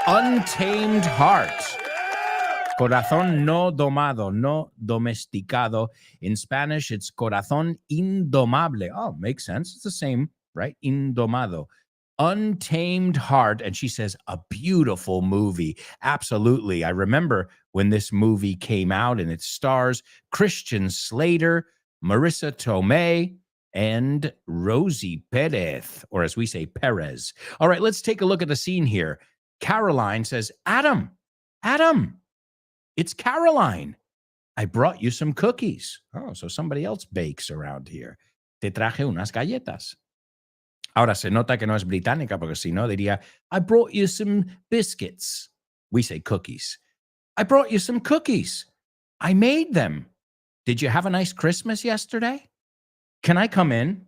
Untamed Heart. Corazón no domado, no domesticado. In Spanish, it's corazón indomable. Oh, makes sense. It's the same right? Indomado. Untamed Heart. And she says, a beautiful movie. Absolutely. I remember when this movie came out, and it stars Christian Slater, Marissa Tomei, and Rosie Perez, or as we say, Perez. All right, let's take a look at the scene here. Caroline says, Adam, it's Caroline. I brought you some cookies. Oh, so somebody else bakes around here. Te traje unas galletas. Ahora se nota que no es británica, porque si no diría, I brought you some biscuits. We say cookies. I brought you some cookies. I made them. Did you have a nice Christmas yesterday? Can I come in?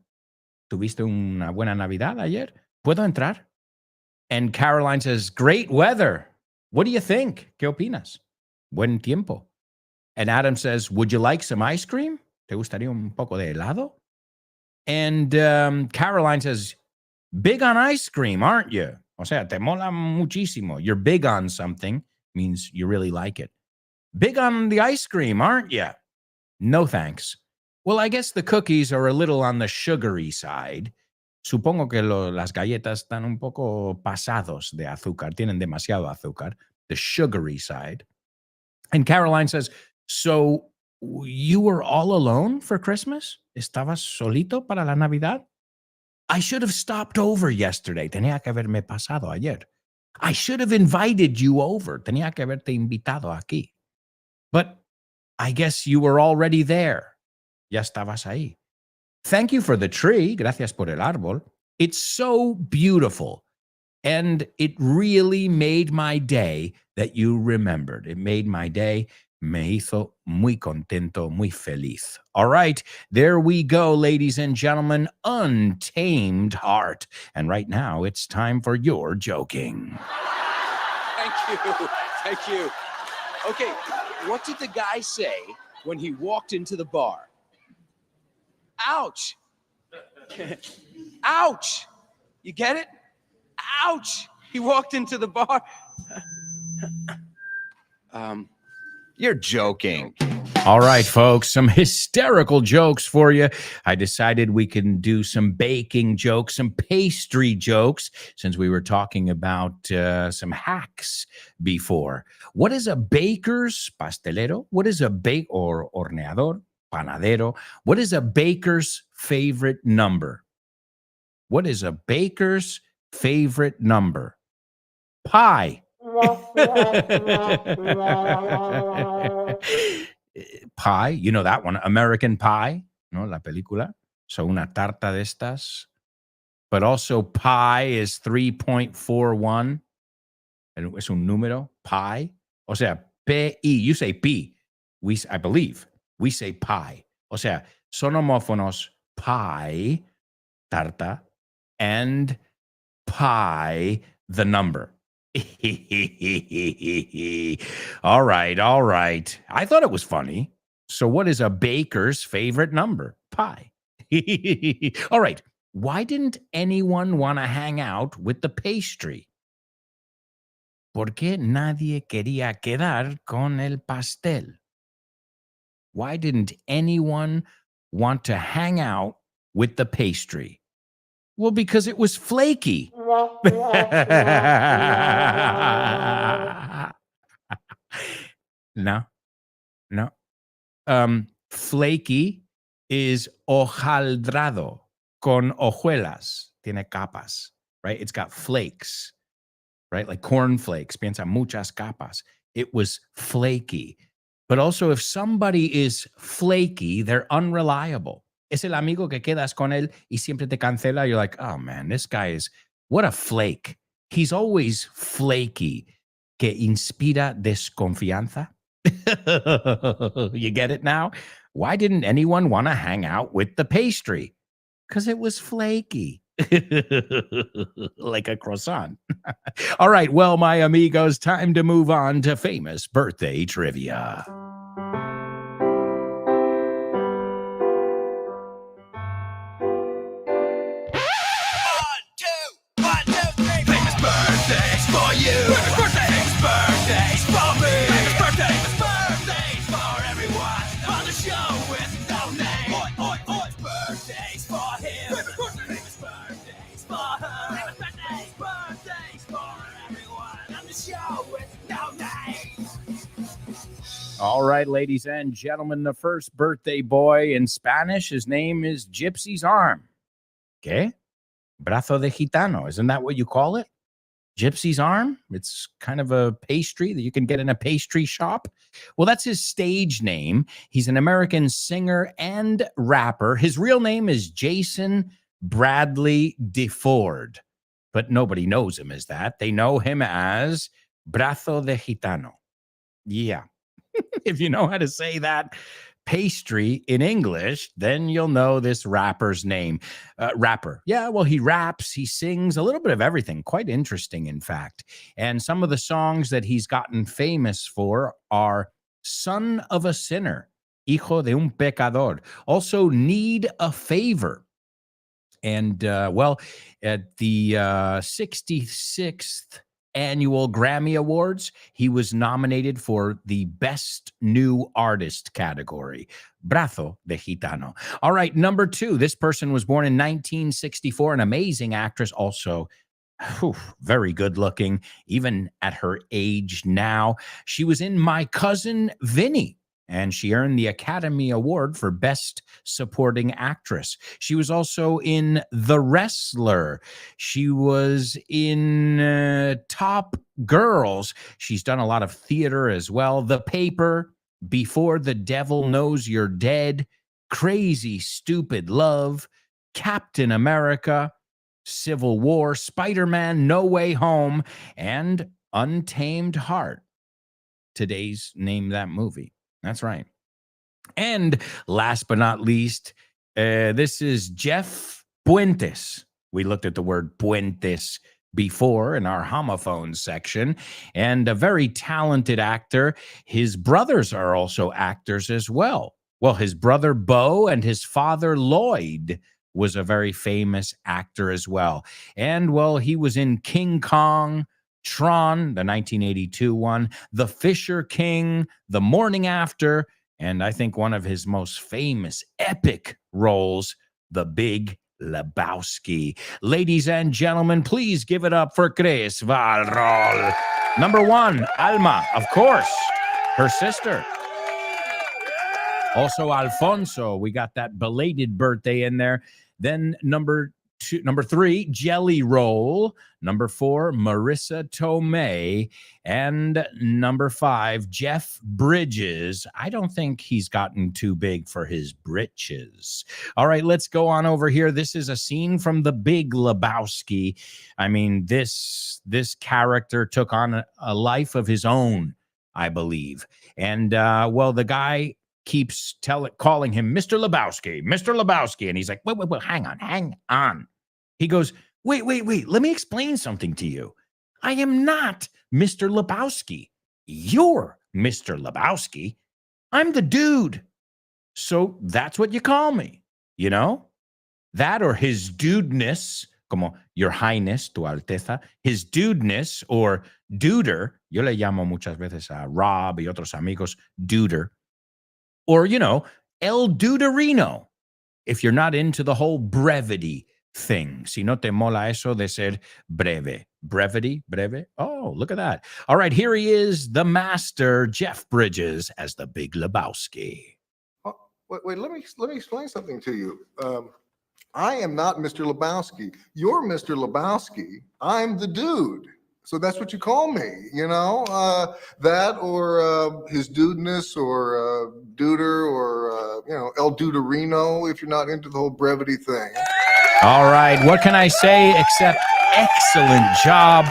¿Tuviste una buena Navidad ayer? ¿Puedo entrar? And Caroline says, great weather. What do you think? ¿Qué opinas? Buen tiempo. And Adam says, would you like some ice cream? ¿Te gustaría un poco de helado? And Caroline says, big on ice cream, aren't you? O sea, te mola muchísimo. You're big on something means you really like it. Big on the ice cream, aren't you? No, thanks. Well, I guess the cookies are a little on the sugary side. Supongo que las galletas están un poco pasados de azúcar. Tienen demasiado azúcar. The sugary side. And Caroline says, so you were all alone for Christmas? ¿Estabas solito para la Navidad? I should have stopped over yesterday. Tenía que haberme pasado ayer. I should have invited you over. Tenía que haberte invitado aquí. But I guess you were already there. Ya estabas ahí. Thank you for the tree. Gracias por el árbol. It's so beautiful. And it really made my day that you remembered. It made my day. Me hizo muy contento, muy feliz. All right, there we go, ladies and gentlemen. Untamed Heart. And right now, it's time for your joking. Thank you. Okay, what did the guy say when he walked into the bar? Ouch. Ouch. You get it? Ouch. He walked into the bar. You're joking. All right, folks, some hysterical jokes for you. I decided we can do some baking jokes, some pastry jokes, since we were talking about some hacks before. What is a baker's pastelero? What is a or horneador, panadero? What is a baker's favorite number? What is a baker's favorite number? Pie. Pie, you know that one, American Pie, no, la película. So una tarta de estas. But also pi is 3.41. Es un número, pi. O sea, P-I, you say P. I believe, we say pi. O sea, son homófonos, pie, tarta, and pi, the number. All right. I thought it was funny. So what is a baker's favorite number? Pi. All right. Why didn't anyone want to hang out with the pastry? Porque nadie quería quedar con el pastel. Why didn't anyone want to hang out with the pastry? Well, because it was flaky. No. Flaky is hojaldrado con hojuelas. Tiene capas, right? It's got flakes, right? Like cornflakes. Piensa muchas capas. It was flaky. But also, if somebody is flaky, they're unreliable. Es el amigo que quedas con él y siempre te cancela. You're like, oh man, this guy is, what a flake. He's always flaky. Que inspira desconfianza. You get it now? Why didn't anyone want to hang out with the pastry? Because it was flaky. Like a croissant. All right, well, my amigos, time to move on to famous birthday trivia. All right, ladies and gentlemen, the first birthday boy in Spanish, his name is Gypsy's Arm. ¿Qué? Brazo de gitano. Isn't that what you call it? Gypsy's Arm? It's kind of a pastry that you can get in a pastry shop. Well, that's his stage name. He's an American singer and rapper. His real name is Jason Bradley DeFord, but nobody knows him as that. They know him as Brazo de Gitano. Yeah. If you know how to say that pastry in English, then you'll know this rapper's name. Rapper. Yeah, well, he raps, he sings a little bit of everything. Quite interesting, in fact. And some of the songs that he's gotten famous for are Son of a Sinner, Hijo de un Pecador. Also, Need a Favor. And, well, at the 66th annual Grammy Awards, he was nominated for the Best New Artist category. Brazo de Gitano. All right, number 2. This person was born in 1964, an amazing actress, also very good looking, even at her age now. She was in My Cousin Vinny, and she earned the Academy Award for Best Supporting Actress. She was also in The Wrestler. She was in Top Girls. She's done a lot of theater as well. The Paper, Before the Devil Knows You're Dead, Crazy Stupid Love, Captain America, Civil War, Spider-Man, No Way Home, and Untamed Heart. Today's Name That Movie. That's right. And last but not least, this is Jeff Puentes. We looked at the word Puentes before in our homophones section, and a very talented actor. His brothers are also actors as well. Well, his brother Bo and his father Lloyd was a very famous actor as well. And, well, he was in King Kong, Tron, the 1982 one, The Fisher King, The Morning After, and I think one of his most famous epic roles, The Big Lebowski. Ladies and gentlemen, please give it up for Chris Valrol. Number 1, Alma, of course, her sister. Also, Alfonso, we got that belated birthday in there. Then number 3, Jelly Roll. Number 4, Marissa Tomei. And number 5, Jeff Bridges. I don't think he's gotten too big for his britches. All right, let's go on over here. This is a scene from The Big Lebowski. I mean, this character took on a life of his own, I believe. And, well, the guy keeps calling him Mr. Lebowski. And he's like, wait, hang on. He goes, wait, let me explain something to you. I am not Mr. Lebowski. You're Mr. Lebowski. I'm the dude. So that's what you call me, you know? That or his dudeness, como your highness, tu alteza, his dudeness or duder. Yo le llamo muchas veces a Rob y otros amigos duder. Or, you know, El Duderino, if you're not into the whole brevity thing. Si no te mola eso de ser breve. Brevity, breve. Oh, look at that. All right, here he is, the master, Jeff Bridges, as the Big Lebowski. Wait, let me explain something to you. I am not Mr. Lebowski. You're Mr. Lebowski. I'm the dude. So that's what you call me, you know, that or his dudeness or duder or, you know, El Duderino, if you're not into the whole brevity thing. All right. What can I say except excellent job.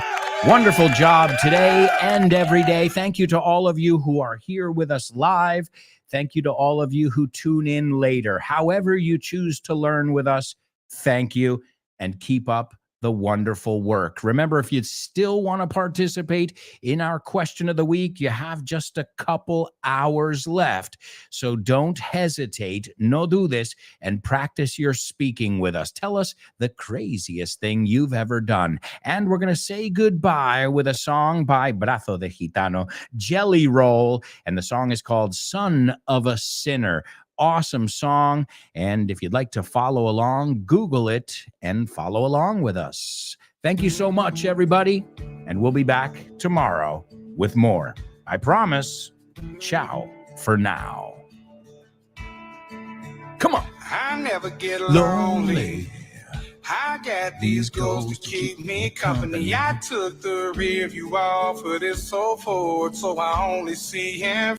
Wonderful job today and every day. Thank you to all of you who are here with us live. Thank you to all of you who tune in later. However you choose to learn with us, thank you and keep up the wonderful work. Remember, if you still want to participate in our question of the week, you have just a couple hours left. So don't hesitate, no dudes, and practice your speaking with us. Tell us the craziest thing you've ever done. And we're going to say goodbye with a song by Brazo de Gitano, Jelly Roll, and the song is called Son of a Sinner. Awesome song. And if you'd like to follow along, Google it and follow along with us. Thank you so much, everybody. And we'll be back tomorrow with more. I promise. Ciao for now. Come on. I never get lonely. I got these goals to keep me company. I took the rear view off of this old Ford, so I only see him